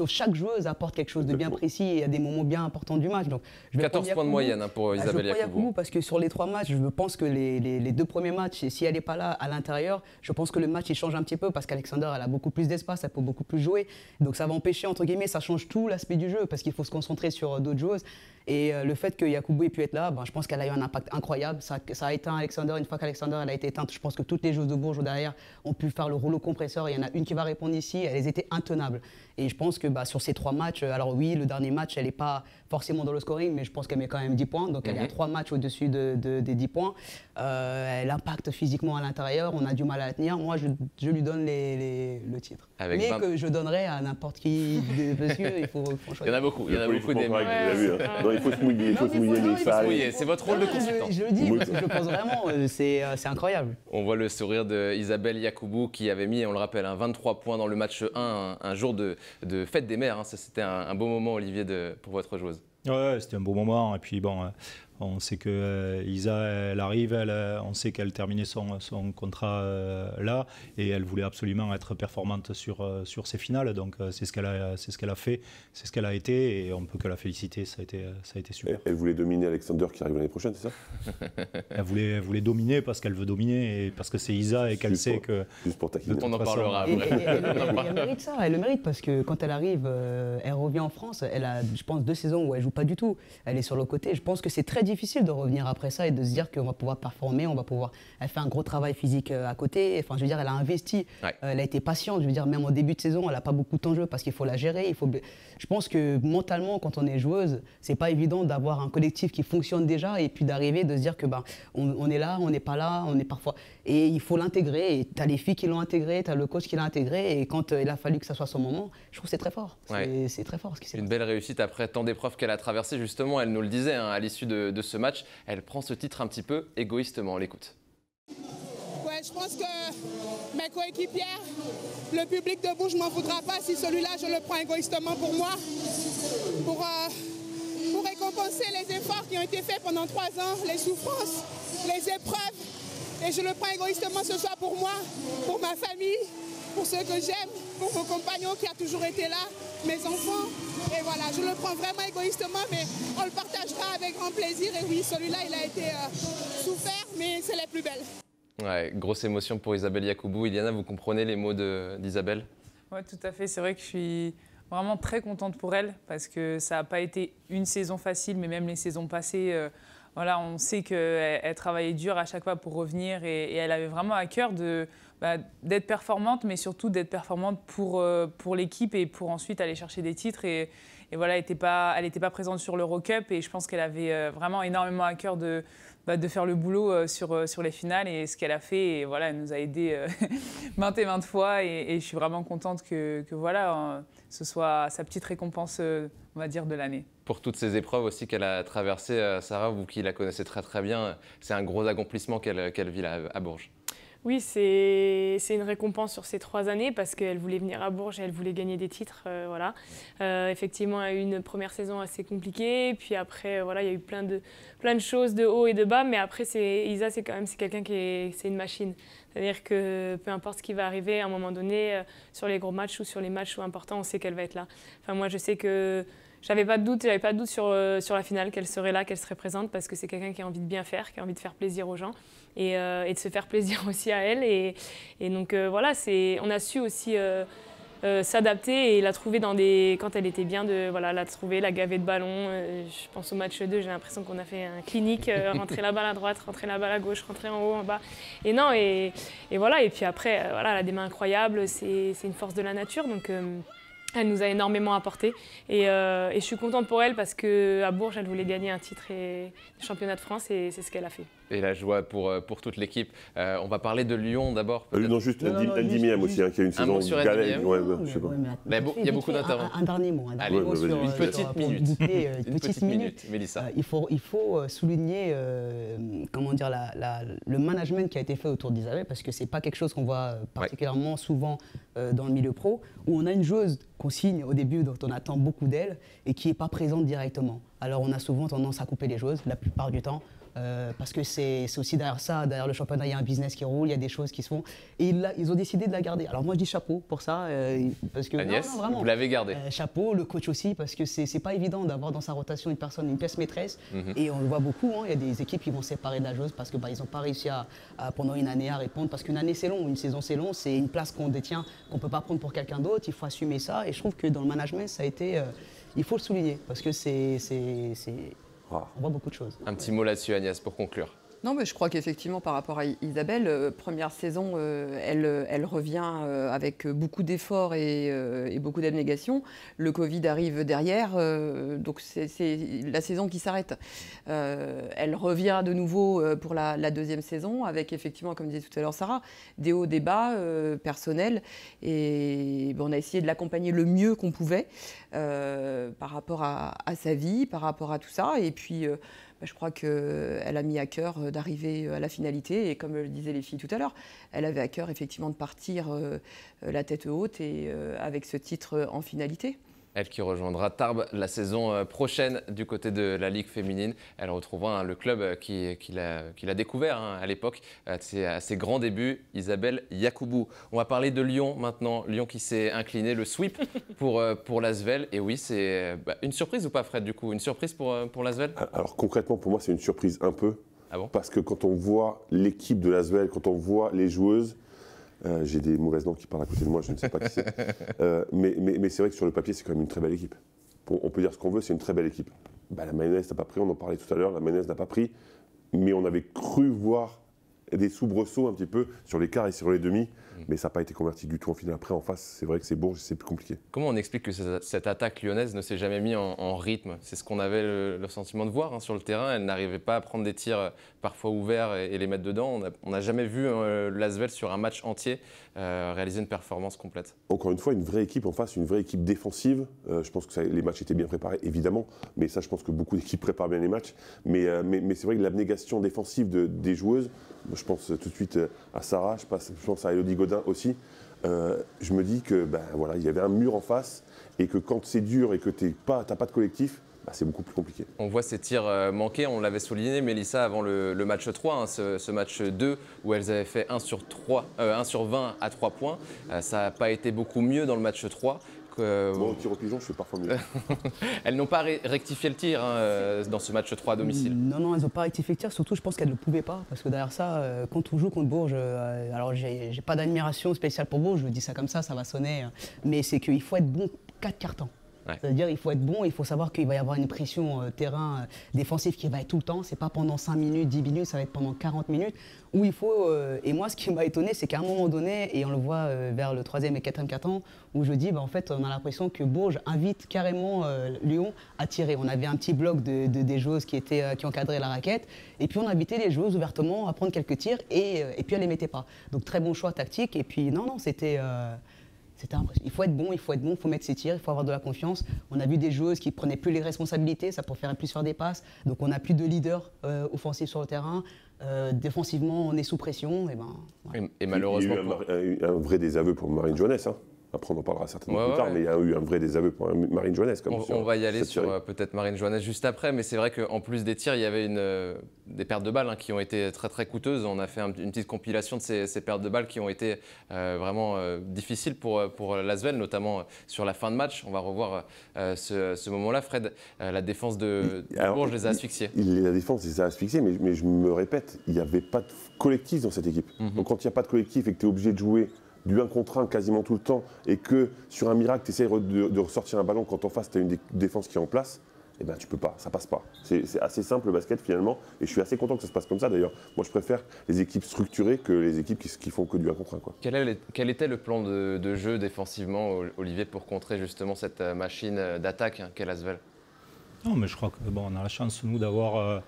Chaque joueuse apporte quelque chose de bien précis et il y a des moments bien importants du match. Donc, 14 points de moyenne pour Isabelle Yakubu. Parce que sur les 3 matchs, je pense que les 2 premiers matchs, et si elle n'est pas là à l'intérieur, je pense que le match il change un petit peu parce qu'Alexander elle a beaucoup plus d'espace, elle peut beaucoup plus jouer. Donc ça va empêcher, entre guillemets, ça change tout l'aspect du jeu parce qu'il faut se concentrer sur d'autres joueuses. Et le fait que Yakubu ait pu être là, je pense qu'elle a eu un impact incroyable. Ça a éteint Alexander. Une fois qu'Alexander a été éteinte, je pense que toutes les joueuses de Bourges derrière ont pu faire le rouleau compresseur. Il y en a une qui va répondre ici, elles étaient intenables. Et je pense que sur ces 3 matchs, alors oui, le dernier match, elle n'est pas forcément dans le scoring, mais je pense qu'elle met quand même 10 points. Donc elle est à 3 matchs au-dessus des 10 points. Elle impacte physiquement à l'intérieur, on a du mal à la tenir. Moi, je lui donne le titre. Que je donnerais à n'importe qui, parce qu'il faut choisir. Il y en a beaucoup, il y en a beaucoup des il faut se mouiller, il faut se mouiller. C'est votre rôle de consultant. Je le dis, parce que je pense vraiment, c'est incroyable. On voit le sourire d'Isabelle Yakubu qui avait mis, on le rappelle, 23 points dans le match 1, un jour de fête des mères. Hein. Ça, c'était un beau moment, Olivier, pour votre joueuse. Ouais, c'était un beau moment. Et puis bon, on sait que Isa, elle arrive, on sait qu'elle terminait son contrat là, et elle voulait absolument être performante sur ses finales. Donc c'est ce qu'elle a fait, c'est ce qu'elle a été, et on ne peut que la féliciter. Ça a été super. Elle voulait dominer Alexander qui arrive l'année prochaine, c'est ça? Elle voulait dominer parce qu'elle veut dominer et parce que c'est Isa et qu'elle sait que. Juste pour taquiner. On en parlera. Elle mérite ça, elle le mérite parce que quand elle arrive, elle revient en France. Elle a, je pense, 2 saisons où elle joue pas du tout. Elle est sur le côté. Je pense que c'est très difficile de revenir après ça et de se dire qu'on va pouvoir performer, elle fait un gros travail physique à côté. Enfin, je veux dire, elle a investi, elle a été patiente. Je veux dire, même au début de saison, elle n'a pas beaucoup de temps de jeu parce qu'il faut la gérer. Je pense que mentalement, quand on est joueuse, c'est pas évident d'avoir un collectif qui fonctionne déjà et puis d'arriver de se dire que on est là, on n'est pas là, on est parfois. Et il faut l'intégrer. Et tu as les filles qui l'ont intégré, tu as le coach qui l'a intégré. Et quand il a fallu que ça soit son moment, je trouve que c'est très fort. C'est très fort ce qui s'est passé. Une belle réussite après tant d'épreuves qu'elle a traversées. Justement, elle nous le disait à l'issue de ce match, elle prend ce titre un petit peu égoïstement. On l'écoute. Ouais, je pense que mes coéquipières, le public de Bourges ne m'en voudra pas si celui-là, je le prends égoïstement pour moi, pour récompenser les efforts qui ont été faits pendant 3 ans, les souffrances, les épreuves. Et je le prends égoïstement ce soir pour moi, pour ma famille, pour ceux que j'aime, pour mon compagnon qui a toujours été là, mes enfants. Et voilà, je le prends vraiment égoïstement, mais on le partagera avec grand plaisir. Et oui, celui-là, il a été souffert, mais c'est les plus belles. Ouais, grosse émotion pour Isabelle Yakubu. Iliana, vous comprenez les mots d'Isabelle? Oui, tout à fait. C'est vrai que je suis vraiment très contente pour elle parce que ça n'a pas été une saison facile, mais même les saisons passées, voilà, on sait qu'elle travaillait dur à chaque fois pour revenir et elle avait vraiment à cœur d'être performante, mais surtout d'être performante pour l'équipe et pour ensuite aller chercher des titres. Et voilà, elle n'était pas présente sur l'Eurocup et je pense qu'elle avait vraiment énormément à cœur de faire le boulot sur les finales et ce qu'elle a fait. Et voilà, elle nous a aidés maintes et maintes fois et je suis vraiment contente que voilà, ce soit sa petite récompense, on va dire, de l'année. Pour toutes ces épreuves aussi qu'elle a traversées, Sarah, vous qui la connaissez très très bien, c'est un gros accomplissement qu'elle vit là, à Bourges. Oui, c'est une récompense sur ces 3 années parce qu'elle voulait venir à Bourges et elle voulait gagner des titres. Voilà. Effectivement, elle a eu une première saison assez compliquée. Puis après, voilà, il y a eu plein de choses de haut et de bas. Mais après, Isa, c'est quelqu'un c'est une machine. C'est-à-dire que peu importe ce qui va arriver, à un moment donné, sur les gros matchs ou sur les matchs importants, on sait qu'elle va être là. Enfin, moi, je sais que j'avais pas de doute sur la finale, qu'elle serait là, qu'elle serait présente, parce que c'est quelqu'un qui a envie de bien faire, qui a envie de faire plaisir aux gens et de se faire plaisir aussi à elle. Et donc voilà, on a su aussi s'adapter et la trouver quand elle était bien, la trouver, la gaver de ballons. Je pense au match 2, j'ai l'impression qu'on a fait un clinique, rentrer la balle à droite, rentrer la balle à gauche, rentrer en haut, en bas. Et non, et voilà. Et puis après, voilà, elle a des mains incroyables, c'est une force de la nature. Donc elle nous a énormément apporté et je suis contente pour elle parce qu'à Bourges, elle voulait gagner un titre et championnat de France et c'est ce qu'elle a fait. Et la joie pour toute l'équipe. On va parler de Lyon d'abord. Non, juste Ndimiam aussi, qui a une saison galère. Il y a beaucoup d'interventions. Un dernier mot. Une petite minute, Mélissa. Il faut souligner le management qui a été fait autour d'Isabelle parce que ce n'est pas quelque chose qu'on voit particulièrement souvent dans le milieu pro, où on a une joueuse qu'on signe au début, dont on attend beaucoup d'elle, et qui n'est pas présente directement. Alors on a souvent tendance à couper les joueuses, la plupart du temps, parce que c'est aussi derrière ça, derrière le championnat, il y a un business qui roule, il y a des choses qui se font. Et ils ont décidé de la garder. Alors moi je dis chapeau pour ça. Parce que, Agnès, non, vraiment, vous l'avez gardée. Chapeau, le coach aussi, parce que c'est pas évident d'avoir dans sa rotation une pièce maîtresse. Et on le voit beaucoup, il y a des équipes qui vont se séparer de la joueuse parce qu'ils n'ont pas réussi pendant une année à répondre. Parce qu'une année c'est long, une saison c'est long, c'est une place qu'on détient, qu'on ne peut pas prendre pour quelqu'un d'autre, il faut assumer ça. Et je trouve que dans le management, ça a été... il faut le souligner, parce que on voit beaucoup de choses. Un petit mot là-dessus, Agnès, pour conclure. Non, mais je crois qu'effectivement, par rapport à Isabelle, première saison, elle revient avec beaucoup d'efforts et beaucoup d'abnégation. Le Covid arrive derrière, donc c'est la saison qui s'arrête. Elle revient de nouveau pour la deuxième saison, avec effectivement, comme disait tout à l'heure Sarah, des hauts, des bas personnels. Et on a essayé de l'accompagner le mieux qu'on pouvait par rapport à sa vie, par rapport à tout ça. Et puis... je crois qu'elle a mis à cœur d'arriver à la finalité et comme le disaient les filles tout à l'heure, elle avait à cœur effectivement de partir la tête haute et avec ce titre en finalité. Elle qui rejoindra Tarbes la saison prochaine du côté de la Ligue féminine. Elle retrouvera le club qu'il a découvert à l'époque, à ses grands débuts, Isabelle Yacoubou. On va parler de Lyon maintenant. Lyon qui s'est incliné, le sweep pour l'Asvel. Et oui, c'est une surprise ou pas, Fred, du coup? Une surprise pour l'Asvel? Alors concrètement, pour moi, c'est une surprise un peu. Ah bon? Parce que quand on voit l'équipe de l'Asvel, quand on voit les joueuses, j'ai des mauvaises langues qui parlent à côté de moi, je ne sais pas qui c'est. Mais c'est vrai que sur le papier, c'est quand même une très belle équipe. On peut dire ce qu'on veut, c'est une très belle équipe. La mayonnaise n'a pas pris, on en parlait tout à l'heure, la mayonnaise n'a pas pris. Mais on avait cru voir des soubresauts un petit peu sur les quarts et sur les demi. Mais ça n'a pas été converti du tout en finale. Après, en face, c'est vrai que c'est Bourges, c'est plus compliqué. Comment on explique que cette attaque lyonnaise ne s'est jamais mise en rythme? C'est ce qu'on avait le sentiment de voir sur le terrain. Elle n'arrivait pas à prendre des tirs parfois ouverts et les mettre dedans. On n'a jamais vu l'Asvel sur un match entier réaliser une performance complète. Encore une fois, une vraie équipe en face, une vraie équipe défensive. Je pense que les matchs étaient bien préparés, évidemment. Mais ça, je pense que beaucoup d'équipes préparent bien les matchs. Mais c'est vrai que l'abnégation défensive des joueuses, je pense tout de suite à Sarah, je pense à Elodie Godin aussi. Je me dis que il y avait un mur en face et que quand c'est dur et que tu n'as pas de collectif, c'est beaucoup plus compliqué. On voit ces tirs manqués, on l'avait souligné, Mélissa, avant le match 3, ce match 2 où elles avaient fait 1 sur 20 à 3 points. Ça n'a pas été beaucoup mieux dans le match 3. Moi, au tir au pigeon, je fais parfois mieux. Elles n'ont pas rectifié le tir dans ce match 3 à domicile. Non, elles n'ont pas rectifié le tir. Surtout, je pense qu'elles ne le pouvaient pas. Parce que derrière ça, quand on joue contre Bourges, alors j'ai pas d'admiration spéciale pour Bourges, je dis ça comme ça va sonner. Mais c'est qu'il faut être bon 4 quarts temps. Ouais. C'est-à-dire qu'il faut être bon, il faut savoir qu'il va y avoir une pression terrain défensif qui va être tout le temps. C'est pas pendant 5 minutes, 10 minutes, ça va être pendant 40 minutes. Où il faut, et moi ce qui m'a étonné, c'est qu'à un moment donné, et on le voit vers le 3e et 4e quart-temps, où je dis, en fait, on a l'impression que Bourges invite carrément Lyon à tirer. On avait un petit bloc des joueuses qui encadraient la raquette, et puis on invitait les joueuses ouvertement à prendre quelques tirs, et puis elles ne les mettaient pas. Donc très bon choix tactique, et puis non, c'était... C'était impressionnant. Il faut être bon, il faut mettre ses tirs, il faut avoir de la confiance. On a vu des joueuses qui ne prenaient plus les responsabilités, ça préférait plus faire des passes. Donc on n'a plus de leader offensif sur le terrain. Défensivement, on est sous pression. Et malheureusement. Il y a eu un vrai désaveu pour Marine Johannes. Après, on en parlera certainement plus tard, mais il y a eu un vrai désaveu pour Marine Johannes. On va y aller sur peut-être Marine Johannes juste après, mais c'est vrai qu'en plus des tirs, il y avait des pertes de balles qui ont été très très coûteuses. On a fait une petite compilation de ces pertes de balles qui ont été vraiment difficiles pour l'Asvel, notamment sur la fin de match. On va revoir ce moment-là. Fred, la défense de Bourges les a asphyxiés. La défense les a asphyxiés, mais je me répète, il n'y avait pas de collectif dans cette équipe. Donc quand il n'y a pas de collectif et que tu es obligé de jouer du 1 contre 1 quasiment tout le temps, et que sur un miracle, tu essaies de ressortir un ballon quand en face, tu as une défense qui est en place, eh ben tu peux pas, ça passe pas. C'est assez simple le basket finalement, et je suis assez content que ça se passe comme ça d'ailleurs. Moi je préfère les équipes structurées que les équipes qui font que du 1 contre 1. Quoi. Quel était le plan de jeu défensivement, Olivier, pour contrer justement cette machine d'attaque qu'est l'Asvel? Non, mais je crois que on a la chance nous d'avoir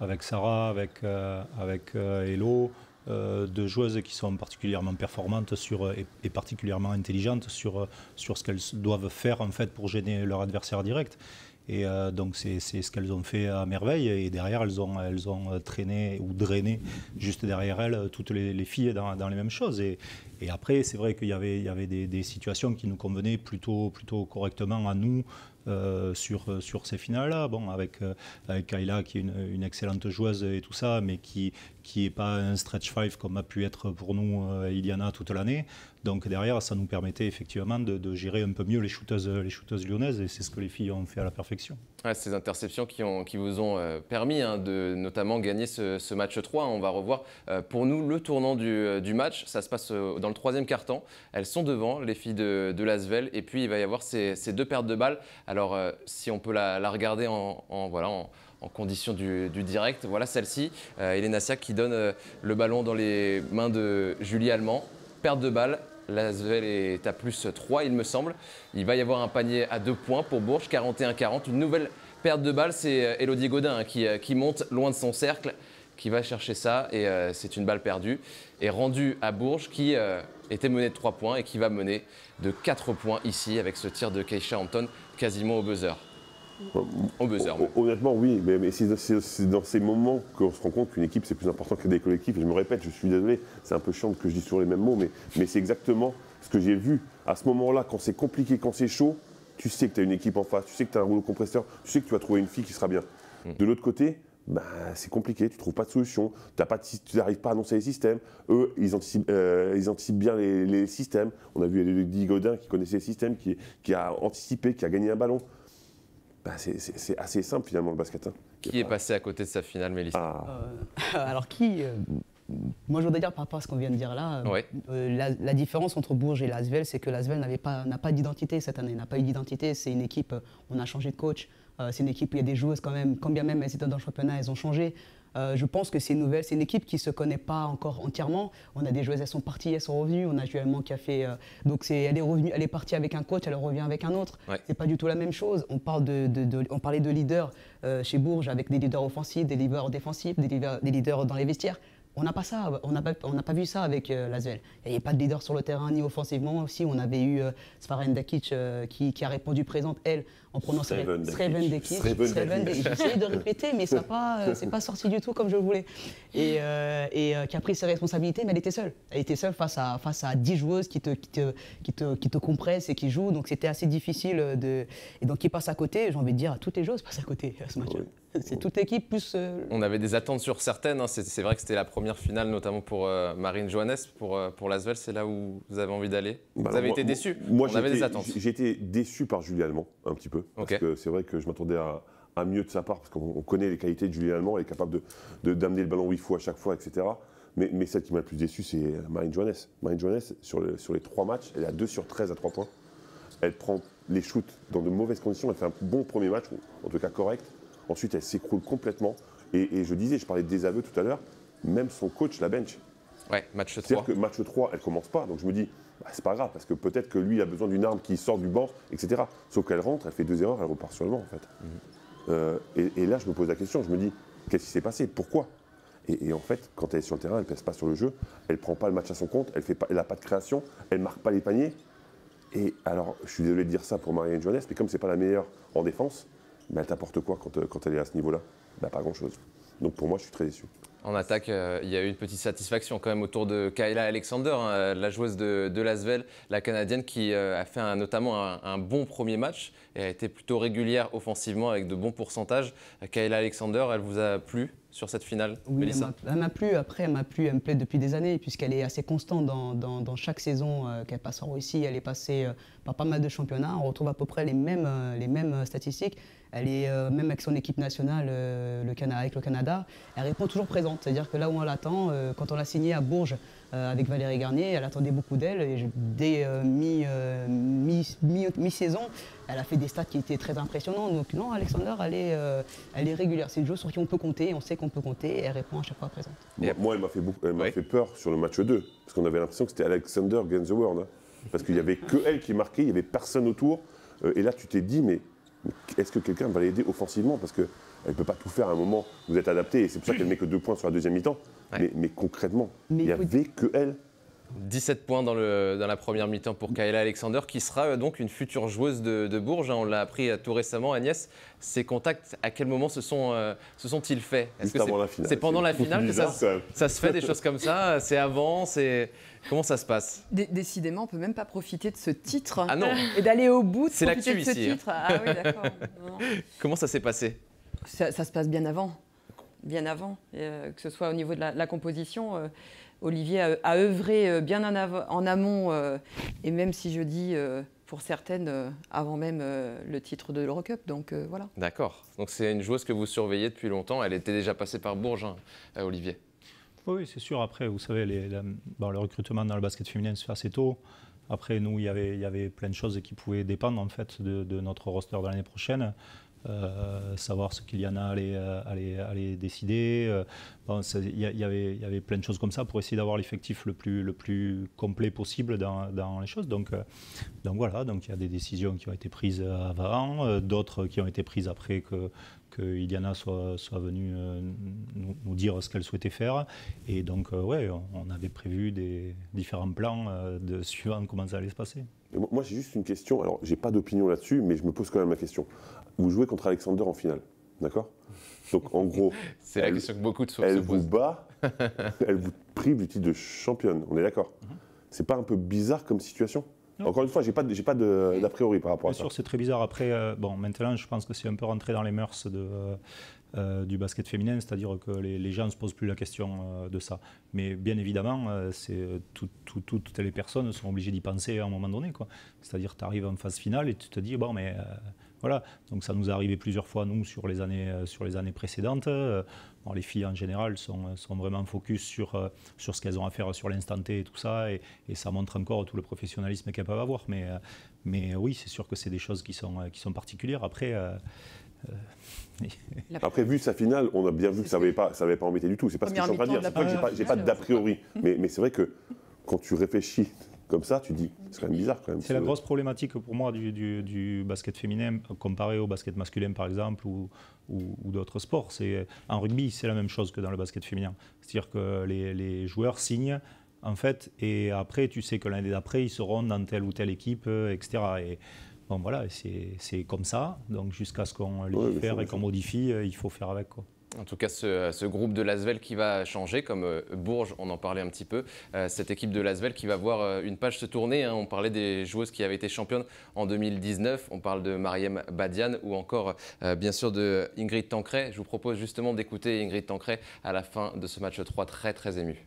avec Sarah, avec Hello, de joueuses qui sont particulièrement performantes et particulièrement intelligentes sur ce qu'elles doivent faire en fait pour gêner leur adversaire direct. Et donc c'est ce qu'elles ont fait à merveille. Et derrière, elles ont traîné ou drainé juste derrière elles toutes les filles dans les mêmes choses. Et après, c'est vrai qu'il y avait des situations qui nous convenaient plutôt correctement à nous. Sur ces finales-là, avec Kayla qui est une excellente joueuse et tout ça, mais qui n'est pas un stretch five comme a pu être pour nous Iliana toute l'année. Donc derrière, ça nous permettait effectivement de gérer un peu mieux les shooteuses lyonnaises, et c'est ce que les filles ont fait à la perfection. Ouais, ces interceptions qui vous ont permis de notamment gagner ce match 3. On va revoir pour nous le tournant du match. Ça se passe dans le 3e quart-temps. Elles sont devant, les filles de l'Asvel, et puis il va y avoir ces 2 pertes de balles. Alors si on peut la regarder en condition du direct, voilà celle-ci, Elena Siak qui donne le ballon dans les mains de Julie Allemand. Perte de balle, l'Asvel est à plus 3 il me semble. Il va y avoir un panier à 2 points pour Bourges, 41-40. Une nouvelle perte de balle, c'est Elodie Godin qui monte loin de son cercle, qui va chercher ça, et c'est une balle perdue. Et rendue à Bourges qui était menée de 3 points et qui va mener de 4 points ici avec ce tir de Keisha Hampton quasiment au buzzer. Honnêtement, oui, mais c'est dans ces moments qu'on se rend compte qu'une équipe, c'est plus important que des collectifs. Et je me répète, je suis désolé, c'est un peu chiant que je dise toujours les mêmes mots, mais c'est exactement ce que j'ai vu. À ce moment-là, quand c'est compliqué, quand c'est chaud, tu sais que tu as une équipe en face, tu sais que tu as un rouleau compresseur, tu sais que tu vas trouver une fille qui sera bien. De l'autre côté, c'est compliqué, tu ne trouves pas de solution, tu n'arrives pas à annoncer les systèmes. Eux, ils anticipent bien les systèmes. On a vu Elodie Godin qui connaissait les systèmes, qui a anticipé, qui a gagné un ballon. C'est assez simple finalement le basket. Qui est passé à côté de sa finale, Mélissa? Alors moi je voudrais dire par rapport à ce qu'on vient de dire là, la différence entre Bourges et l'Asvel, c'est que l'Asvel n'a pas d'identité cette année, n'a pas eu d'identité. C'est une équipe, on a changé de coach, c'est une équipe où il y a des joueuses quand même, quand bien même elles étaient dans le championnat, elles ont changé. Je pense que c'est une équipe qui ne se connaît pas encore entièrement. On a des joueuses, elles sont parties, elles sont revenues. On a Juellement qui a fait. Donc elle est revenue, elle est partie avec un coach, elle revient avec un autre. Ouais. C'est pas du tout la même chose. On parlait de leaders chez Bourges avec des leaders offensifs, des leaders défensifs, des leaders dans les vestiaires. On n'a pas ça, on n'a pas vu ça avec l'Asvel. Il n'y avait pas de leader sur le terrain ni offensivement aussi. On avait eu Svaren Dakic qui a répondu présente, elle, en prononçant Sreven Dakic. J'essayais de répéter, mais c'est pas sorti du tout comme je voulais. Et qui a pris ses responsabilités, mais elle était seule. Elle était seule face à 10 joueuses qui te compressent et qui jouent. Donc c'était assez difficile et donc qui passent à côté. J'ai envie de dire, toutes les joueuses passent à côté à ce match. Oui. C'est toute l'équipe plus. On avait des attentes sur certaines. C'est vrai que c'était la première finale, notamment pour Marine Johannes, pour l'Asvel. C'est là où vous avez envie d'aller. Vous avez été déçu. Moi, on avait des attentes. J'ai été déçu par Julie Allemand, un petit peu. Parce que c'est vrai que je m'attendais à mieux de sa part, parce qu'on connaît les qualités de Julie Allemand. Elle est capable d'amener le ballon où il faut à chaque fois, etc. Mais celle qui m'a le plus déçu, c'est Marine Johannes. Marine Johannes, sur les 3 matchs, elle est à 2 sur 13 à 3 points. Elle prend les shoots dans de mauvaises conditions. Elle fait un bon premier match, en tout cas correct. Ensuite, elle s'écroule complètement. Et je parlais de désaveu tout à l'heure, même son coach la bench. Ouais, match 3. C'est-à-dire que match 3, elle ne commence pas. Donc je me dis, c'est pas grave, parce que peut-être que lui a besoin d'une arme qui sort du banc, etc. Sauf qu'elle rentre, elle fait 2 erreurs, elle repart sur le banc, en fait. Et là, je me pose la question, je me dis, qu'est-ce qui s'est passé? Pourquoi? Et en fait, quand elle est sur le terrain, elle ne pèse pas sur le jeu, elle ne prend pas le match à son compte, elle n'a pas de création, elle ne marque pas les paniers. Et alors, je suis désolé de dire ça pour Marie-Anne Johannes, mais comme c'est pas la meilleure en défense, bah, elle t'apporte quoi quand elle est à ce niveau-là? Bah, pas grand-chose. Donc pour moi, je suis très déçu. En attaque, il y a eu une petite satisfaction quand même autour de Kayla Alexander, hein, la joueuse de l'Asvel, la Canadienne, qui a fait notamment un bon premier match et a été plutôt régulière offensivement avec de bons pourcentages. Kayla Alexander, elle vous a plu sur cette finale? Oui, Mélissa? elle m'a plu. Après, elle me plaît depuis des années, puisqu'elle est assez constante dans chaque saison qu'elle passe en Russie. Elle est passée par pas mal de championnats. On retrouve à peu près les mêmes statistiques. Elle est, même avec son équipe nationale, avec le Canada, elle répond toujours présente. C'est-à-dire que là où on l'attend, quand on l'a signée à Bourges avec Valérie Garnier, elle attendait beaucoup d'elle. Et dès mi-saison, elle a fait des stats qui étaient très impressionnants. Donc non, Alexander, elle est régulière. C'est une joueuse sur qui on peut compter. On sait qu'on peut compter et elle répond à chaque fois présente. Moi, elle m'a fait peur sur le match 2. Parce qu'on avait l'impression que c'était Alexander against the world. Hein. Parce qu'il n'y avait que elle qui marquait, il n'y avait personne autour. Et là, tu t'es dit, mais est-ce que quelqu'un va l'aider offensivement? Parce qu'elle ne peut pas tout faire à un moment. Vous êtes adapté et c'est pour ça qu'elle met que 2 points sur la deuxième mi-temps. Ouais. Mais concrètement, il n'y avait que elle. 17 points dans la première mi-temps pour Kayla Alexander, qui sera donc une future joueuse de Bourges. On l'a appris tout récemment. Agnès, ces contacts, à quel moment se sont-ils faits? Juste avant la finale. C'est pendant la finale que ça se fait, des choses comme ça? C'est avant? Comment ça se passe? Décidément, on ne peut même pas profiter de ce titre et d'aller au bout de profiter de ce ici, titre. Ah oui, d'accord. Comment ça s'est passé? Ça se passe bien avant. Que ce soit au niveau de la composition. Olivier a œuvré bien en amont, et même si je dis pour certaines, avant même le titre de l'Eurocup. Donc voilà. D'accord. Donc c'est une joueuse que vous surveillez depuis longtemps. Elle était déjà passée par Bourges, hein, Olivier. Oui, c'est sûr. Après, vous savez, le recrutement dans le basket féminin se fait assez tôt. Après, nous, il y avait plein de choses qui pouvaient dépendre en fait, de notre roster de l'année prochaine. Savoir ce qu'Iliana allait décider. Il y avait plein de choses comme ça pour essayer d'avoir l'effectif le plus complet possible dans les choses. Donc voilà, donc il y a des décisions qui ont été prises avant, d'autres qui ont été prises après que Iliana soit venue nous dire ce qu'elle souhaitait faire. Et donc, ouais, on avait prévu des différents plans suivant comment ça allait se passer. Moi, j'ai juste une question. Alors, j'ai pas d'opinion là-dessus, mais je me pose quand même la question. Vous jouez contre Alexander en finale, d'accord? Donc, en gros, c'est la question que beaucoup de se posent. Elle vous bat, elle vous prive du titre de championne. On est d'accord? C'est pas un peu bizarre comme situation? Non. Encore une fois, j'ai pas d'a priori par rapport à ça. Bien sûr, c'est très bizarre. Après, maintenant, je pense que c'est un peu rentré dans les mœurs du basket féminin, c'est-à-dire que les gens ne se posent plus la question de ça. Mais bien évidemment, toutes les personnes sont obligées d'y penser à un moment donné, quoi. C'est-à-dire que tu arrives en phase finale et tu te dis, bon, mais voilà. Donc ça nous est arrivé plusieurs fois, nous, sur les années précédentes. Les filles, en général, sont vraiment focus sur ce qu'elles ont à faire sur l'instant T et tout ça. Et ça montre encore tout le professionnalisme qu'elles peuvent avoir. Mais oui, c'est sûr que c'est des choses qui sont particulières. Après... Après, vu sa finale, on a bien vu que ça n'avait pas embêté du tout. C'est pas ce que je suis en train de dire. C'est pas que j'ai pas d'a priori. Mais c'est vrai que quand tu réfléchis comme ça, tu dis, c'est quand même bizarre quand même. C'est la grosse problématique pour moi du basket féminin comparé au basket masculin par exemple ou d'autres sports. En rugby, c'est la même chose que dans le basket féminin. C'est-à-dire que les joueurs signent en fait et après tu sais que l'année d'après ils seront dans telle ou telle équipe, etc. Et bon voilà, c'est comme ça. Donc jusqu'à ce qu'on légifère et qu'on modifie, il faut faire avec, quoi. En tout cas, ce groupe de l'Asvel qui va changer, comme Bourges, on en parlait un petit peu, cette équipe de l'Asvel qui va voir une page se tourner. On parlait des joueuses qui avaient été championnes en 2019. On parle de Mariem Badiane ou encore, bien sûr, de Ingrid Tancret. Je vous propose justement d'écouter Ingrid Tancret à la fin de ce match 3 très, très ému.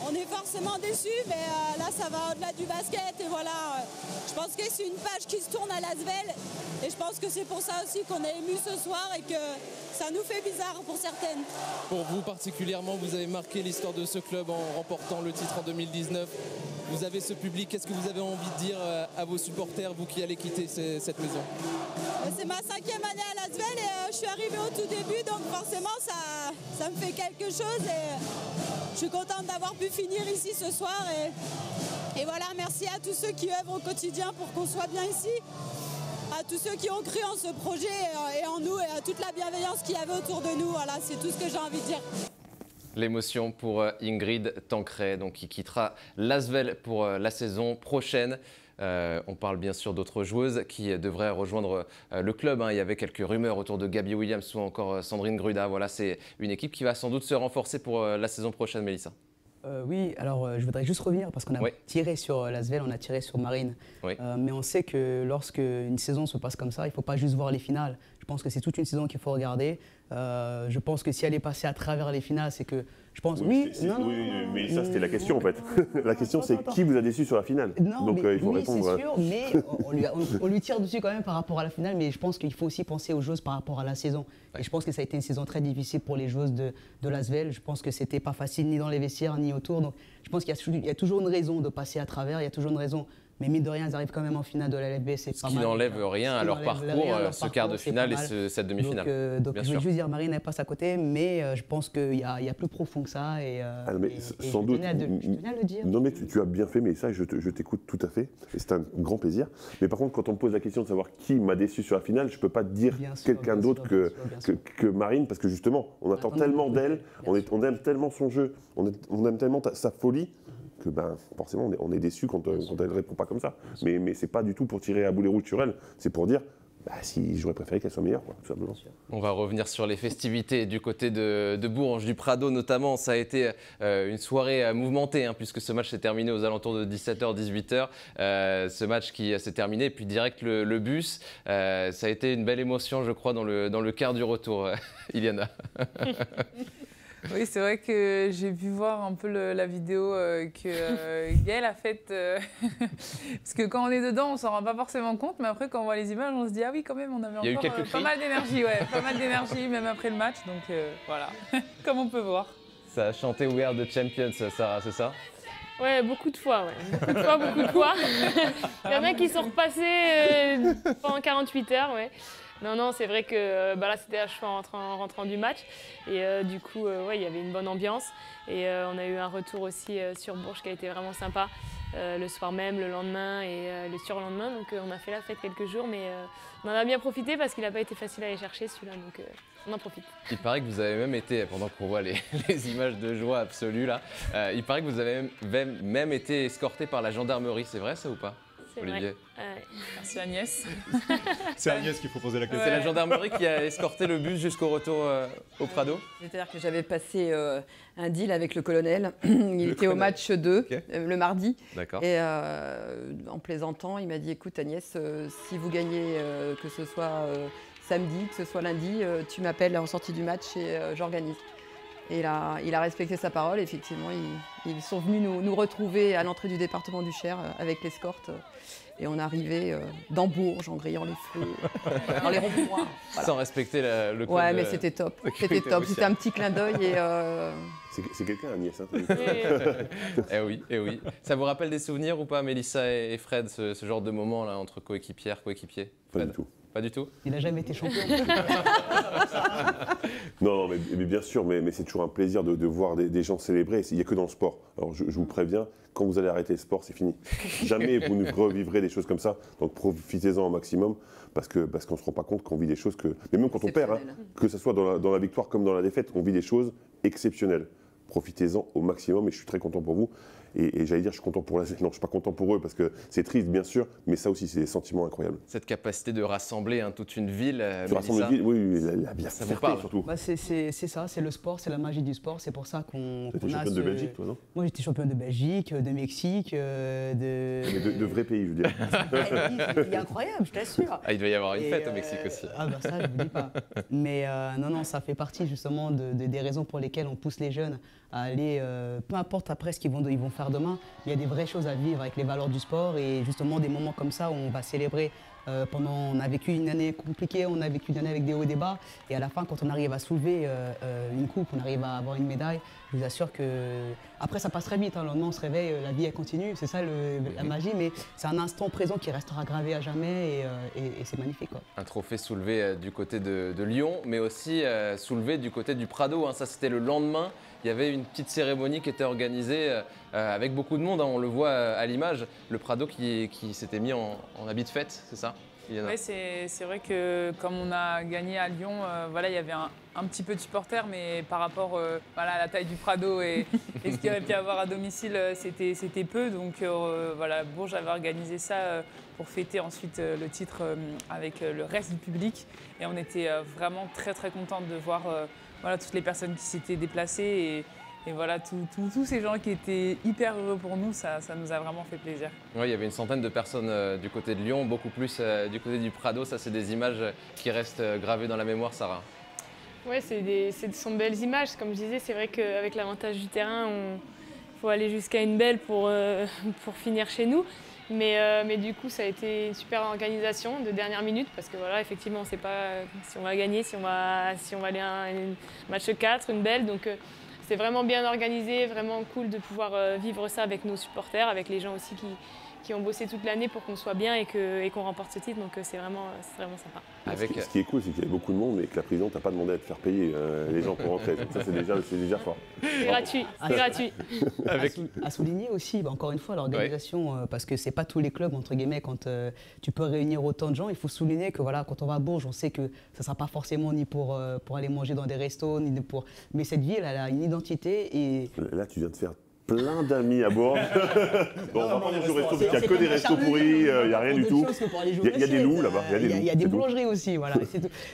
On est forcément déçus, mais là, ça va au-delà du basket. Et voilà, je pense que c'est une page qui se tourne à l'Asvel. Et je pense que c'est pour ça aussi qu'on est ému ce soir et que ça nous fait bizarre pour certaines. Pour vous particulièrement, vous avez marqué l'histoire de ce club en remportant le titre en 2019. Vous avez ce public, qu'est-ce que vous avez envie de dire à vos supporters, vous qui allez quitter cette maison? C'est ma 5e année à l'Asvel et je suis arrivée au tout début, donc forcément ça me fait quelque chose et je suis contente d'avoir pu finir ici ce soir. Et voilà, merci à tous ceux qui œuvrent au quotidien pour qu'on soit bien ici. À tous ceux qui ont cru en ce projet et en nous et à toute la bienveillance qu'il y avait autour de nous. Voilà, c'est tout ce que j'ai envie de dire. L'émotion pour Ingrid Tancret, donc qui quittera l'Asvel pour la saison prochaine. On parle bien sûr d'autres joueuses qui devraient rejoindre le club. Il y avait quelques rumeurs autour de Gabi Williams ou encore Sandrine Gruda. Voilà, c'est une équipe qui va sans doute se renforcer pour la saison prochaine, Mélissa. Oui, alors je voudrais juste revenir parce qu'on a tiré sur l'Asvel, on a tiré sur Marine. Mais on sait que lorsque une saison se passe comme ça, il ne faut pas juste voir les finales. Je pense que c'est toute une saison qu'il faut regarder. Je pense que si elle est passée à travers les finales, c'est que je pense mais ça c'était la question en fait. La question c'est qui vous a déçu sur la finale. Donc il faut répondre. C'est sûr, mais on lui tire dessus quand même par rapport à la finale. Mais je pense qu'il faut aussi penser aux joueuses par rapport à la saison. Et je pense que ça a été une saison très difficile pour les joueuses de l'Asvel. Je pense que c'était pas facile ni dans les vestiaires ni autour. Donc je pense qu'il y a toujours une raison de passer à travers. Il y a toujours une raison. Mais mine de rien, ils arrivent quand même en finale de la LFB. Ce qui n'enlève rien à leur parcours, ce quart de finale et cette demi-finale. Donc je veux juste dire, Marine, elle passe à côté, mais je pense qu'il y a plus profond que ça. Sans doute. Je tenais à le dire. Non, mais tu as bien fait, mais ça, je t'écoute tout à fait. Et c'est un grand plaisir. Mais par contre, quand on me pose la question de savoir qui m'a déçu sur la finale, je ne peux pas dire quelqu'un d'autre que Marine, parce que justement, on attend tellement d'elle, on aime tellement son jeu, on aime tellement sa folie. Que forcément on est déçu quand elle ne répond pas comme ça. Mais c'est pas du tout pour tirer à boulet rouge sur elle, c'est pour dire si j'aurais préféré qu'elle soit meilleure, tout simplement. On va revenir sur les festivités du côté de Bourges, du Prado notamment. Ça a été une soirée mouvementée puisque ce match s'est terminé aux alentours de 17h, 18h. Ce match qui s'est terminé, puis direct le bus. Ça a été une belle émotion, je crois, dans le quart du retour, Iliana. Oui, c'est vrai que j'ai pu voir un peu la vidéo que Gaëlle a faite. Parce que quand on est dedans, on ne s'en rend pas forcément compte. Mais après, quand on voit les images, on se dit ah oui, quand même, on avait encore pas mal d'énergie. Pas mal d'énergie, même après le match. Donc voilà, comme on peut voir. Ça a chanté We Are the Champions, Sarah, c'est ça ? Ouais, beaucoup de fois. Beaucoup de fois. Il y en a qui sont repassés pendant 48 heures, ouais. Non, c'est vrai que là, c'était à chaud en rentrant du match. Et du coup, il y avait une bonne ambiance. Et on a eu un retour aussi sur Bourges qui a été vraiment sympa. Le soir même, le lendemain et le surlendemain. Donc on a fait la fête quelques jours, mais on en a bien profité parce qu'il n'a pas été facile à aller chercher celui-là. Donc on en profite. Il paraît que vous avez même été, pendant qu'on voit les images de joie absolue là, il paraît que vous avez même été escorté par la gendarmerie. C'est vrai ça ou pas ? Olivier. Merci Agnès. C'est Agnès qu'il faut poser la question. C'est la gendarmerie qui a escorté le bus jusqu'au retour au Prado. C'est-à-dire que j'avais passé un deal avec le colonel. Il était au match 2 le mardi. D'accord. Et en plaisantant, il m'a dit écoute Agnès, si vous gagnez, que ce soit samedi, que ce soit lundi, tu m'appelles en sortie du match et j'organise. Et il a respecté sa parole. Effectivement, ils sont venus nous retrouver à l'entrée du département du Cher avec l'escorte. Et on arrivait dans Bourges en grillant les feux, dans les ronds-points. Voilà. Sans respecter le code. Ouais, mais c'était top. C'était top. C'était un petit clin d'œil. C'est quelqu'un, Agnès. Eh oui. Ça vous rappelle des souvenirs ou pas, Mélissa et Fred, ce genre de moment là entre coéquipiers Pas du tout. Pas du tout ? Il n'a jamais été champion. Non, mais bien sûr, mais c'est toujours un plaisir de voir des gens célébrer. Il n'y a que dans le sport. Alors je vous préviens, quand vous allez arrêter le sport, c'est fini. Jamais vous ne revivrez des choses comme ça. Donc profitez-en au maximum parce qu'on ne se rend pas compte qu'on vit des choses que... Mais même quand on perd, que ce soit dans la victoire comme dans la défaite, on vit des choses exceptionnelles. Profitez-en au maximum et je suis très content pour vous. Et j'allais dire, je suis content pour la... Non, je ne suis pas content pour eux parce que c'est triste, bien sûr, mais ça aussi, c'est des sentiments incroyables. Cette capacité de rassembler toute une ville, de rassembler une ville, oui, la ça vous parle surtout. C'est ça, c'est le sport, c'est la magie du sport. C'est pour ça qu'on Tu étais championne de Belgique, toi, non ? Moi, j'étais championne de Belgique, de Mexique, de vrais pays, je veux dire. Il est incroyable, je t'assure. Il devait y avoir une fête au Mexique aussi. Ah bah ça, je ne vous dis pas. Mais non, ça fait partie justement des raisons pour lesquelles on pousse les jeunes à aller, peu importe après ce qu'ils vont faire demain, il y a des vraies choses à vivre avec les valeurs du sport et justement des moments comme ça où on va célébrer. On a vécu une année compliquée, on a vécu une année avec des hauts et des bas et à la fin quand on arrive à soulever une coupe, on arrive à avoir une médaille, je vous assure que après ça passe très vite, le lendemain on se réveille, la vie elle continue, c'est ça la magie, mais c'est un instant présent qui restera gravé à jamais et c'est magnifique, quoi. Un trophée soulevé du côté de Lyon mais aussi soulevé du côté du Prado, ça c'était le lendemain. Il y avait une petite cérémonie qui était organisée avec beaucoup de monde, on le voit à l'image, le Prado qui s'était mis en habit de fête, c'est ça ? Ouais, c'est vrai que comme on a gagné à Lyon, voilà, il y avait un petit peu de supporters, mais par rapport voilà, à la taille du Prado et ce qu'il y aurait pu avoir à domicile, c'était peu. Donc voilà, Bourges avait organisé ça pour fêter ensuite le titre avec le reste du public. Et on était vraiment très très contents de voir voilà, toutes les personnes qui s'étaient déplacées. Et voilà, tous ces gens qui étaient hyper heureux pour nous, ça nous a vraiment fait plaisir. Oui, il y avait une centaine de personnes du côté de Lyon, beaucoup plus du côté du Prado. Ça, c'est des images qui restent gravées dans la mémoire, Sarah. Oui, ce sont de belles images. Comme je disais, c'est vrai qu'avec l'avantage du terrain, il faut aller jusqu'à une belle pour finir chez nous. Mais du coup, ça a été une super organisation de dernière minute parce que voilà, effectivement, on ne sait pas si on va gagner, si on va aller à un match 4, une belle. Donc, c'est vraiment bien organisé, vraiment cool de pouvoir vivre ça avec nos supporters, avec les gens aussi qui ont bossé toute l'année pour qu'on soit bien et qu'on remporte ce titre. Donc c'est vraiment sympa. Ce qui est cool, c'est qu'il y a beaucoup de monde et que la présidente n'a pas demandé à te faire payer les gens pour rentrer. Donc ça, c'est déjà fort. C'est gratuit, c'est gratuit. À souligner aussi, encore une fois, l'organisation, parce que c'est pas tous les clubs, entre guillemets, quand tu peux réunir autant de gens, il faut souligner que voilà, quand on va à Bourges, on sait que ça ne sera pas forcément ni pour aller manger dans des restos, ni pour... Mais cette ville, elle a une identité et... Là, tu viens de faire plein d'amis à Bourges. Bon, on va pas manger au resto parce qu'il n'y a que des restos pourris, il n'y a rien du tout. Il y a des loups là-bas. Il y a des boulangeries aussi, voilà.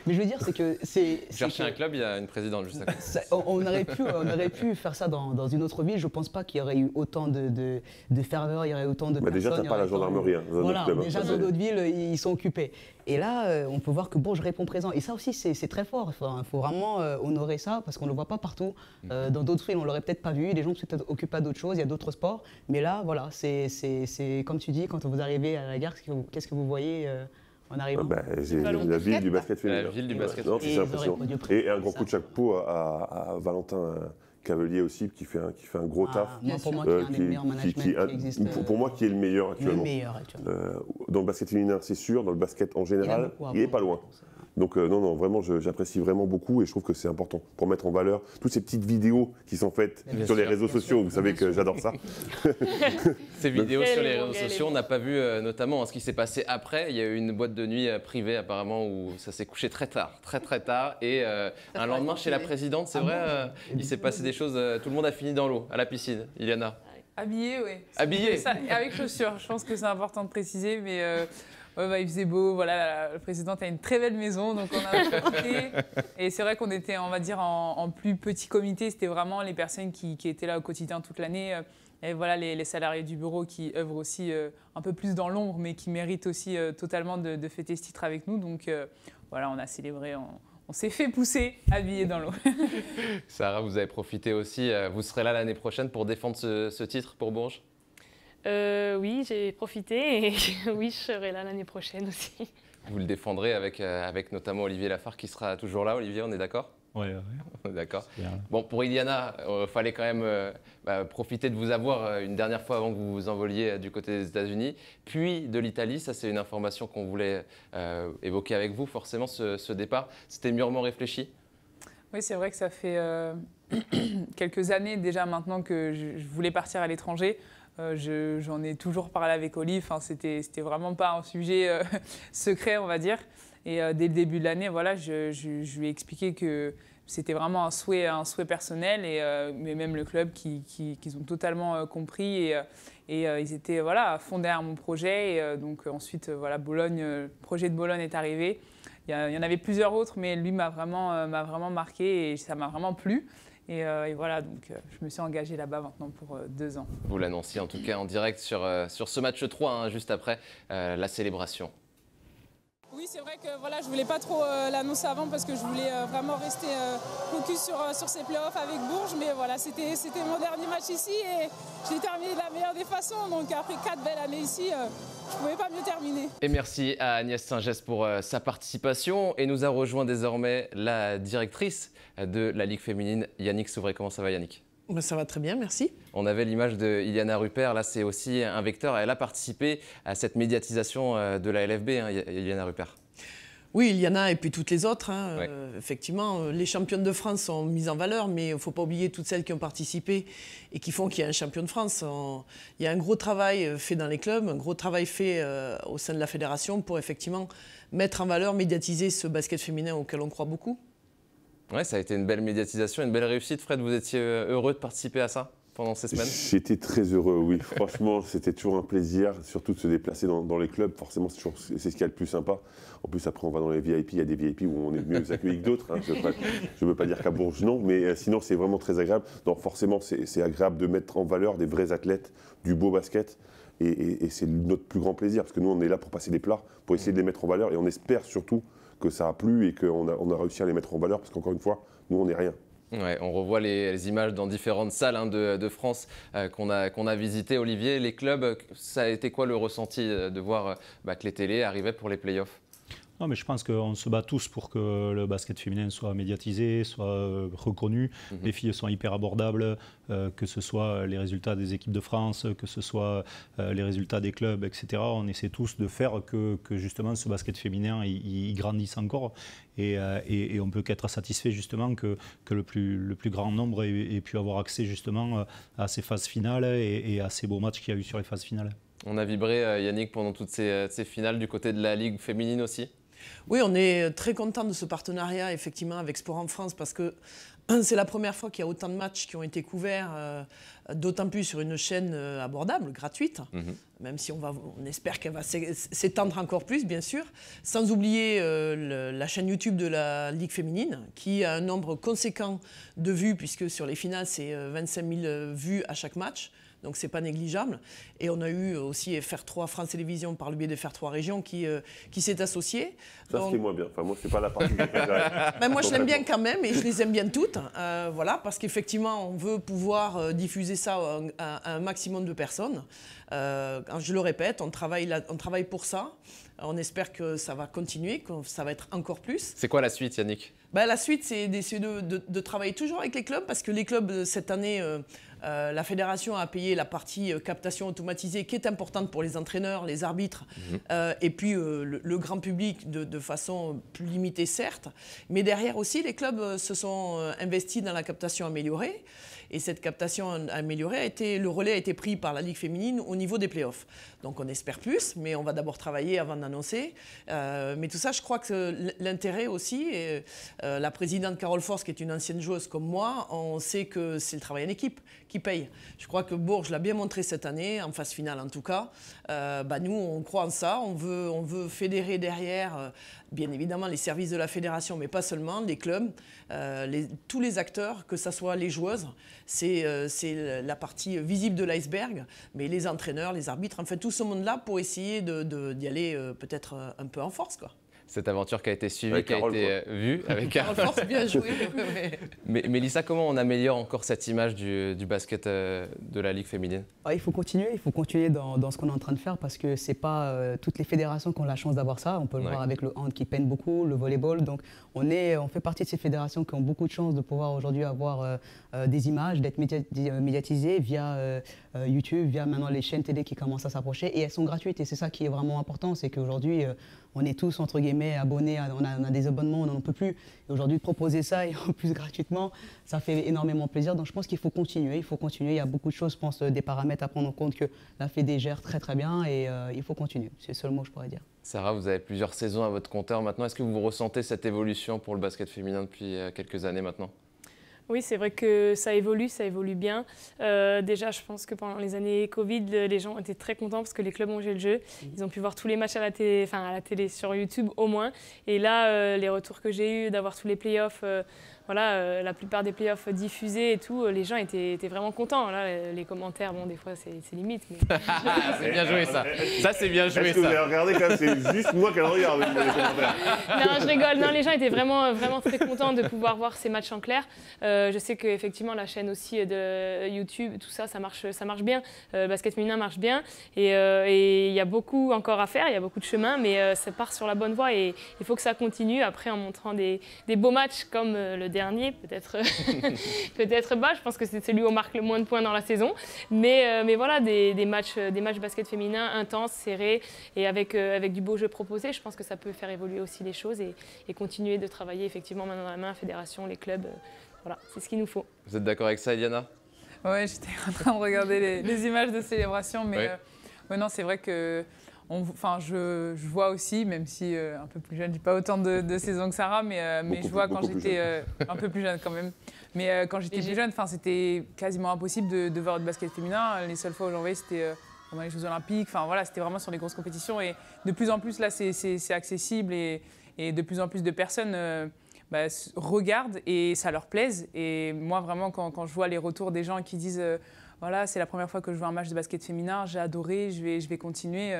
Mais je veux dire, c'est que c'est... Chercher un club, il y a une présidente juste à côté. On aurait pu faire ça dans une autre ville. Je ne pense pas qu'il y aurait eu autant de ferveur, il y aurait autant de personnes. Déjà, tu n'as pas la gendarmerie dans notre club. Déjà, dans d'autres villes, ils sont occupés. Et là, on peut voir que Bourges répond présent. Et ça aussi, c'est très fort. Il faut vraiment honorer ça parce qu'on ne le voit pas partout. Dans d'autres villes, on ne l'aurait peut-être pas vu. Les gens sont peut-être occupés à d'autres choses, il y a d'autres sports. Mais là, voilà, c'est comme tu dis, quand vous arrivez à la gare, qu'est-ce que vous voyez en arrivant? La ville du basket féminin. La ville du basket féminin. C'est impressionnant. Et un grand coup de chapeau à Valentin Cavelier aussi, qui fait un gros taf. Pour moi, qui est un des meilleurs managements qui existe. Pour moi, qui est le meilleur actuellement. Le meilleur actuellement. Dans le basket féminin, c'est sûr. Dans le basket en général, il n'est pas loin. Donc non, vraiment, j'apprécie vraiment beaucoup et je trouve que c'est important pour mettre en valeur toutes ces petites vidéos qui sont faites sur les réseaux sociaux. Vous savez que j'adore ça. Ces vidéos sur les réseaux sociaux, on n'a pas vu notamment ce qui s'est passé après. Il y a eu une boîte de nuit privée apparemment où ça s'est couché très tard. Et un lendemain chez la présidente, c'est vrai, il s'est passé des choses. Tout le monde a fini dans l'eau, à la piscine. Iliana. Habillé, oui. Habillé. Avec chaussures. Je pense que c'est important de préciser, mais... il faisait beau, voilà, la présidente a une très belle maison, donc on a profité. Et c'est vrai qu'on était, on va dire, en plus petit comité, c'était vraiment les personnes qui étaient là au quotidien toute l'année. Et voilà, les salariés du bureau qui œuvrent aussi un peu plus dans l'ombre, mais qui méritent aussi totalement de fêter ce titre avec nous. Donc voilà, on a célébré, on s'est fait pousser, habillés dans l'eau. Sarah, vous avez profité aussi, vous serez là l'année prochaine pour défendre ce titre pour Bourges? Oui, j'ai profité et oui, je serai là l'année prochaine aussi. Vous le défendrez avec notamment Olivier Lafare qui sera toujours là. Olivier, on est d'accord? Oui. On est d'accord. Bon, pour Iliana, il fallait quand même profiter de vous avoir une dernière fois avant que vous vous envoliez du côté des États-Unis, puis de l'Italie. Ça, c'est une information qu'on voulait évoquer avec vous, forcément, ce départ. C'était mûrement réfléchi? Oui, c'est vrai que ça fait quelques années déjà maintenant que je voulais partir à l'étranger. J'en ai toujours parlé avec Olive, c'était vraiment pas un sujet secret, on va dire. Et dès le début de l'année, voilà, je lui ai expliqué que c'était vraiment un souhait personnel, mais même le club qu'ils ont totalement compris. Et ils étaient à fond derrière mon projet. Et donc ensuite, Bologne, le projet de Bologne est arrivé. Il y en avait plusieurs autres, mais lui m'a vraiment marqué et ça m'a vraiment plu. Et voilà, donc je me suis engagée là-bas maintenant pour 2 ans. Vous l'annonciez en tout cas en direct sur ce match 3, juste après la célébration. Oui, c'est vrai que je voulais pas trop l'annoncer avant parce que je voulais vraiment rester focus sur ces playoffs avec Bourges. Mais voilà, c'était mon dernier match ici et je l'ai terminé de la meilleure des façons. Donc après 4 belles années ici, je ne pouvais pas mieux terminer. Et merci à Agnès Saint-Gest pour sa participation. Et nous a rejoint désormais la directrice de la Ligue féminine, Yannick Souvray. Comment ça va, Yannick? Ça va très bien, merci. On avait l'image de Iliana Rupert, là c'est aussi un vecteur. Elle a participé à cette médiatisation de la LFB, Iliana Rupert. Oui, il y en a, et puis toutes les autres. Hein. Ouais. Effectivement, les championnes de France sont mises en valeur, mais il ne faut pas oublier toutes celles qui ont participé et qui font qu'il y a un champion de France. Il y a un gros travail fait dans les clubs, un gros travail fait au sein de la fédération pour effectivement mettre en valeur, médiatiser ce basket féminin auquel on croit beaucoup. Ouais, ça a été une belle médiatisation, une belle réussite. Fred, vous étiez heureux de participer à ça pendant ces semaines? J'étais très heureux, oui. Franchement, c'était toujours un plaisir, surtout de se déplacer dans les clubs. Forcément, c'est ce qu'il y a le plus sympa. En plus, après, on va dans les VIP. Il y a des VIP où on est mieux accueillis que d'autres. Hein. Je ne veux pas dire qu'à Bourges, non. Mais sinon, c'est vraiment très agréable. Donc, forcément, c'est agréable de mettre en valeur des vrais athlètes, du beau basket. Et c'est notre plus grand plaisir. Parce que nous, on est là pour passer des plats, pour essayer de les mettre en valeur. Et on espère surtout que ça a plu et qu'on a réussi à les mettre en valeur. Parce qu'encore une fois, nous, on n'est rien. Ouais, on revoit les images dans différentes salles de France qu'on a visitées. Olivier, les clubs, ça a été quoi le ressenti de voir que les télés arrivaient pour les playoffs? Non, mais je pense qu'on se bat tous pour que le basket féminin soit médiatisé, soit reconnu. Les filles sont hyper abordables, que ce soit les résultats des équipes de France, que ce soit les résultats des clubs, etc. On essaie tous de faire que justement ce basket féminin il grandisse encore. Et on peut qu'être satisfait justement que le plus grand nombre ait pu avoir accès justement à ces phases finales et à ces beaux matchs qu'il y a eu sur les phases finales. On a vibré, Yannick, pendant toutes ces finales du côté de la Ligue féminine aussi? Oui, on est très content de ce partenariat effectivement avec Sport en France parce que c'est la première fois qu'il y a autant de matchs qui ont été couverts, d'autant plus sur une chaîne abordable, gratuite, même si on espère qu'elle va s'étendre encore plus, bien sûr. Sans oublier la chaîne YouTube de la Ligue féminine, qui a un nombre conséquent de vues, puisque sur les finales, c'est 25 000 vues à chaque match. Donc, ce n'est pas négligeable. Et on a eu aussi FR3, France Télévisions, par le biais de FR3 Régions, qui s'est associé. Ça, ce qui est moins bien. Enfin, moi, ce n'est pas la partie que je préfère. Ben, moi, je l'aime bien quand même, et je les aime bien toutes. Voilà, parce qu'effectivement, on veut pouvoir diffuser ça à un maximum de personnes. Je le répète, on travaille pour ça. On espère que ça va continuer, que ça va être encore plus. C'est quoi la suite, Yannick? La suite, c'est d'essayer de travailler toujours avec les clubs, parce que les clubs, cette année, la fédération a payé la partie captation automatisée, qui est importante pour les entraîneurs, les arbitres, et puis le grand public de façon plus limitée, certes. Mais derrière aussi, les clubs se sont investis dans la captation améliorée. Et cette captation améliorée, le relais a été pris par la Ligue féminine au niveau des playoffs. Donc on espère plus, mais on va d'abord travailler avant d'annoncer. Mais tout ça, je crois que l'intérêt aussi, et, la présidente Carole Force, qui est une ancienne joueuse comme moi, on sait que c'est le travail en équipe qui paye. Je crois que Bourges l'a bien montré cette année, en phase finale en tout cas. Nous, on croit en ça, on veut fédérer derrière, bien évidemment, les services de la fédération, mais pas seulement, les clubs, tous les acteurs, que ce soit les joueuses, c'est la partie visible de l'iceberg, mais les entraîneurs, les arbitres, en fait, tout ce monde-là pour essayer d'y aller peut-être un peu en force, quoi. Cette aventure qui a été suivie, qui a été vue avec Carole Force, bien joué. Mais Mélissa, comment on améliore encore cette image du basket de la Ligue féminine? Il faut continuer dans ce qu'on est en train de faire parce que c'est pas toutes les fédérations qui ont la chance d'avoir ça. On peut le voir avec le hand qui peine beaucoup, le volleyball. Donc on fait partie de ces fédérations qui ont beaucoup de chance de pouvoir aujourd'hui avoir des images, d'être médiatisées via YouTube, via maintenant les chaînes télé qui commencent à s'approcher et elles sont gratuites et c'est ça qui est vraiment important, c'est qu'aujourd'hui on est tous entre guillemets abonnés, on a des abonnements, on n'en peut plus. Et aujourd'hui de proposer ça et en plus gratuitement, ça fait énormément plaisir. Donc je pense qu'il faut continuer, il y a beaucoup de choses, je pense, des paramètres à prendre en compte que la Fédé gère très très bien et il faut continuer, c'est le seul mot que je pourrais dire. Sarah, vous avez plusieurs saisons à votre compteur maintenant. Est-ce que vous ressentez cette évolution pour le basket féminin depuis quelques années maintenant? Oui, c'est vrai que ça évolue bien. Déjà, je pense que pendant les années Covid, les gens étaient très contents parce que les clubs ont joué le jeu. Ils ont pu voir tous les matchs à la télé sur YouTube au moins. Et là, les retours que j'ai eus d'avoir tous les playoffs, la plupart des playoffs diffusés et tout, les gens étaient vraiment contents. Là, les commentaires, bon, des fois, c'est limite. Mais... c'est bien joué, ça. Ça, c'est bien joué, ça. Est-ce que vous avez regardé quand même? C'est juste moi qui le regarde les commentaires. Non, je rigole. Non, les gens étaient vraiment très contents de pouvoir voir ces matchs en clair. Je sais qu'effectivement, la chaîne aussi de YouTube, tout ça, ça marche bien. Le basket féminin marche bien. Et il y a beaucoup encore à faire, il y a beaucoup de chemin, mais ça part sur la bonne voie et il faut que ça continue. Après, en montrant des beaux matchs comme le dernier, peut-être peut-être bas. Je pense que c'est celui où on marque le moins de points dans la saison. Mais voilà, des matchs basket féminin intenses, serrés et avec du beau jeu proposé. Je pense que ça peut faire évoluer aussi les choses et continuer de travailler effectivement main dans la main, la fédération, les clubs. Voilà, c'est ce qu'il nous faut. Vous êtes d'accord avec ça, Eliana? Ouais, j'étais en train de regarder les images de célébration, mais ouais, non, c'est vrai que je vois aussi, même si un peu plus jeune, j'ai pas autant de saisons que Sarah, mais je vois quand j'étais un peu plus jeune quand même. Mais quand j'étais plus jeune, c'était quasiment impossible de voir du basket féminin. Les seules fois où j'en voyais, c'était pendant les Jeux Olympiques. Enfin voilà, c'était vraiment sur les grosses compétitions. Et de plus en plus, là, c'est accessible et de plus en plus de personnes regardent et ça leur plaise. Et moi, vraiment, quand je vois les retours des gens qui disent voilà, c'est la première fois que je vois un match de basket féminin, j'ai adoré, je vais continuer.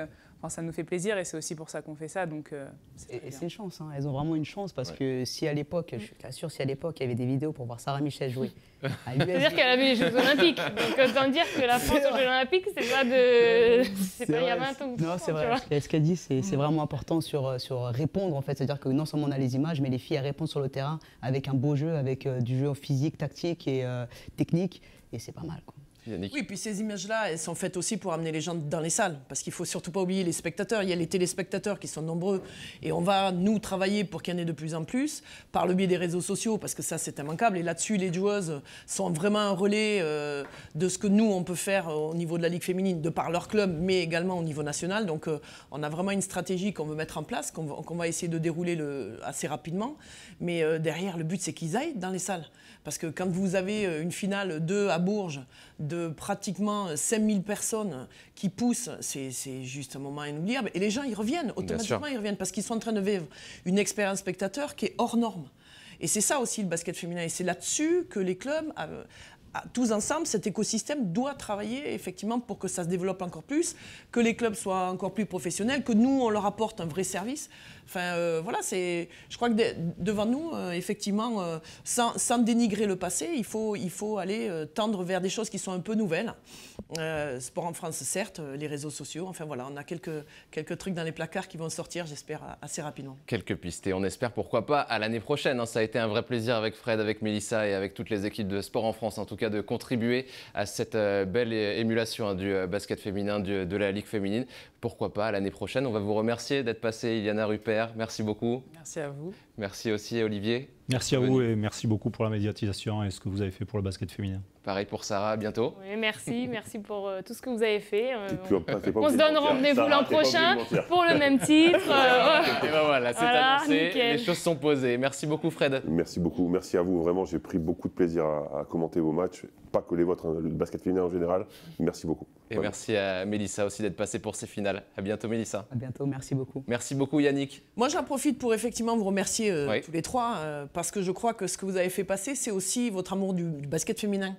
Ça nous fait plaisir et c'est aussi pour ça qu'on fait ça. Donc, c'est une chance, hein. Elles ont vraiment une chance parce que si à l'époque, je t'assure, si à l'époque il y avait des vidéos pour voir Sarah Michel jouer. C'est-à-dire qu'elle a vu les Jeux Olympiques. Donc autant dire que la France aux Jeux Olympiques, c'est pas il y a 20 ans. Non, c'est vrai. Ce qu'elle dit, c'est vraiment important sur répondre en fait. C'est-à-dire que non seulement on a les images, mais les filles elles répondent sur le terrain avec un beau jeu, avec du jeu physique, tactique et technique. Et c'est pas mal, quoi. Yannick. Oui, puis ces images-là, elles sont faites aussi pour amener les gens dans les salles, parce qu'il ne faut surtout pas oublier les spectateurs. Il y a les téléspectateurs qui sont nombreux, et on va, nous, travailler pour qu'il y en ait de plus en plus, par le biais des réseaux sociaux, parce que ça, c'est immanquable. Et là-dessus, les joueuses sont vraiment un relais de ce que nous, on peut faire au niveau de la Ligue féminine, de par leur club, mais également au niveau national. Donc, on a vraiment une stratégie qu'on veut mettre en place, qu'on va essayer de dérouler assez rapidement. Mais derrière, le but, c'est qu'ils aillent dans les salles. Parce que quand vous avez une finale 2 à Bourges de pratiquement 5000 personnes qui poussent, c'est juste un moment inoubliable. Et les gens, ils reviennent, automatiquement ils reviennent parce qu'ils sont en train de vivre une expérience spectateur qui est hors norme. Et c'est ça aussi le basket féminin. Et c'est là-dessus que les clubs, tous ensemble, cet écosystème doit travailler effectivement pour que ça se développe encore plus, que les clubs soient encore plus professionnels, que nous, on leur apporte un vrai service. Enfin, voilà, je crois que devant nous, effectivement, sans dénigrer le passé, il faut aller tendre vers des choses qui sont un peu nouvelles. Sport en France, certes, les réseaux sociaux, enfin voilà, on a quelques trucs dans les placards qui vont sortir, j'espère, assez rapidement. Quelques pistes et on espère, pourquoi pas, à l'année prochaine. Hein. Ça a été un vrai plaisir avec Fred, avec Mélissa et avec toutes les équipes de Sport en France, en tout cas, de contribuer à cette belle émulation du basket féminin, de la Ligue féminine. Pourquoi pas, à l'année prochaine. On va vous remercier d'être passé, Iliana Ruppert. Merci beaucoup. Merci à vous. Merci aussi, Olivier. Merci à vous et merci beaucoup pour la médiatisation et ce que vous avez fait pour le basket féminin. Pareil pour Sarah, à bientôt. Oui, merci pour tout ce que vous avez fait. On se donne rendez-vous l'an prochain pour le même titre. Et ben voilà, c'est annoncé, nickel. Les choses sont posées. Merci beaucoup, Fred. Merci beaucoup, merci à vous. Vraiment, j'ai pris beaucoup de plaisir à commenter vos matchs, pas que les vôtres, hein, le basket féminin en général. Merci beaucoup. Et merci à Mélissa aussi d'être passée pour ces finales. À bientôt, Mélissa. À bientôt, merci beaucoup. Merci beaucoup, Yannick. Moi, j'en profite pour effectivement vous remercier tous les trois, parce que je crois que ce que vous avez fait passer, c'est aussi votre amour du basket féminin.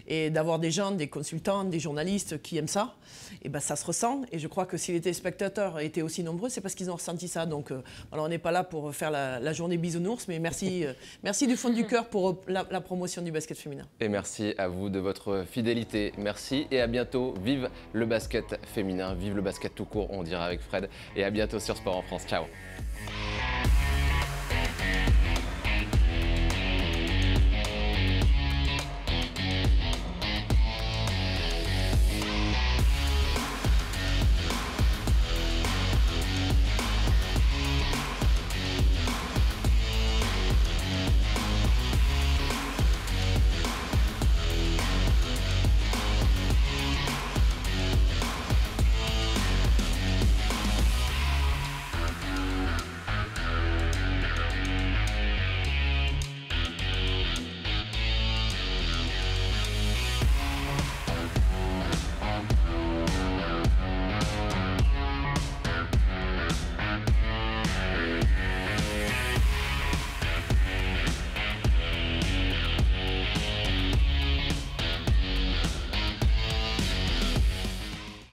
Et d'avoir des gens, des consultants, des journalistes qui aiment ça, et ben ça se ressent. Et je crois que si les téléspectateurs étaient aussi nombreux, c'est parce qu'ils ont ressenti ça. Donc voilà, on n'est pas là pour faire la journée bisounours, mais merci du fond du cœur pour la promotion du basket féminin. Et merci à vous de votre fidélité. Merci et à bientôt. Vive le basket féminin, vive le basket tout court, on dira avec Fred. Et à bientôt sur Sport en France. Ciao.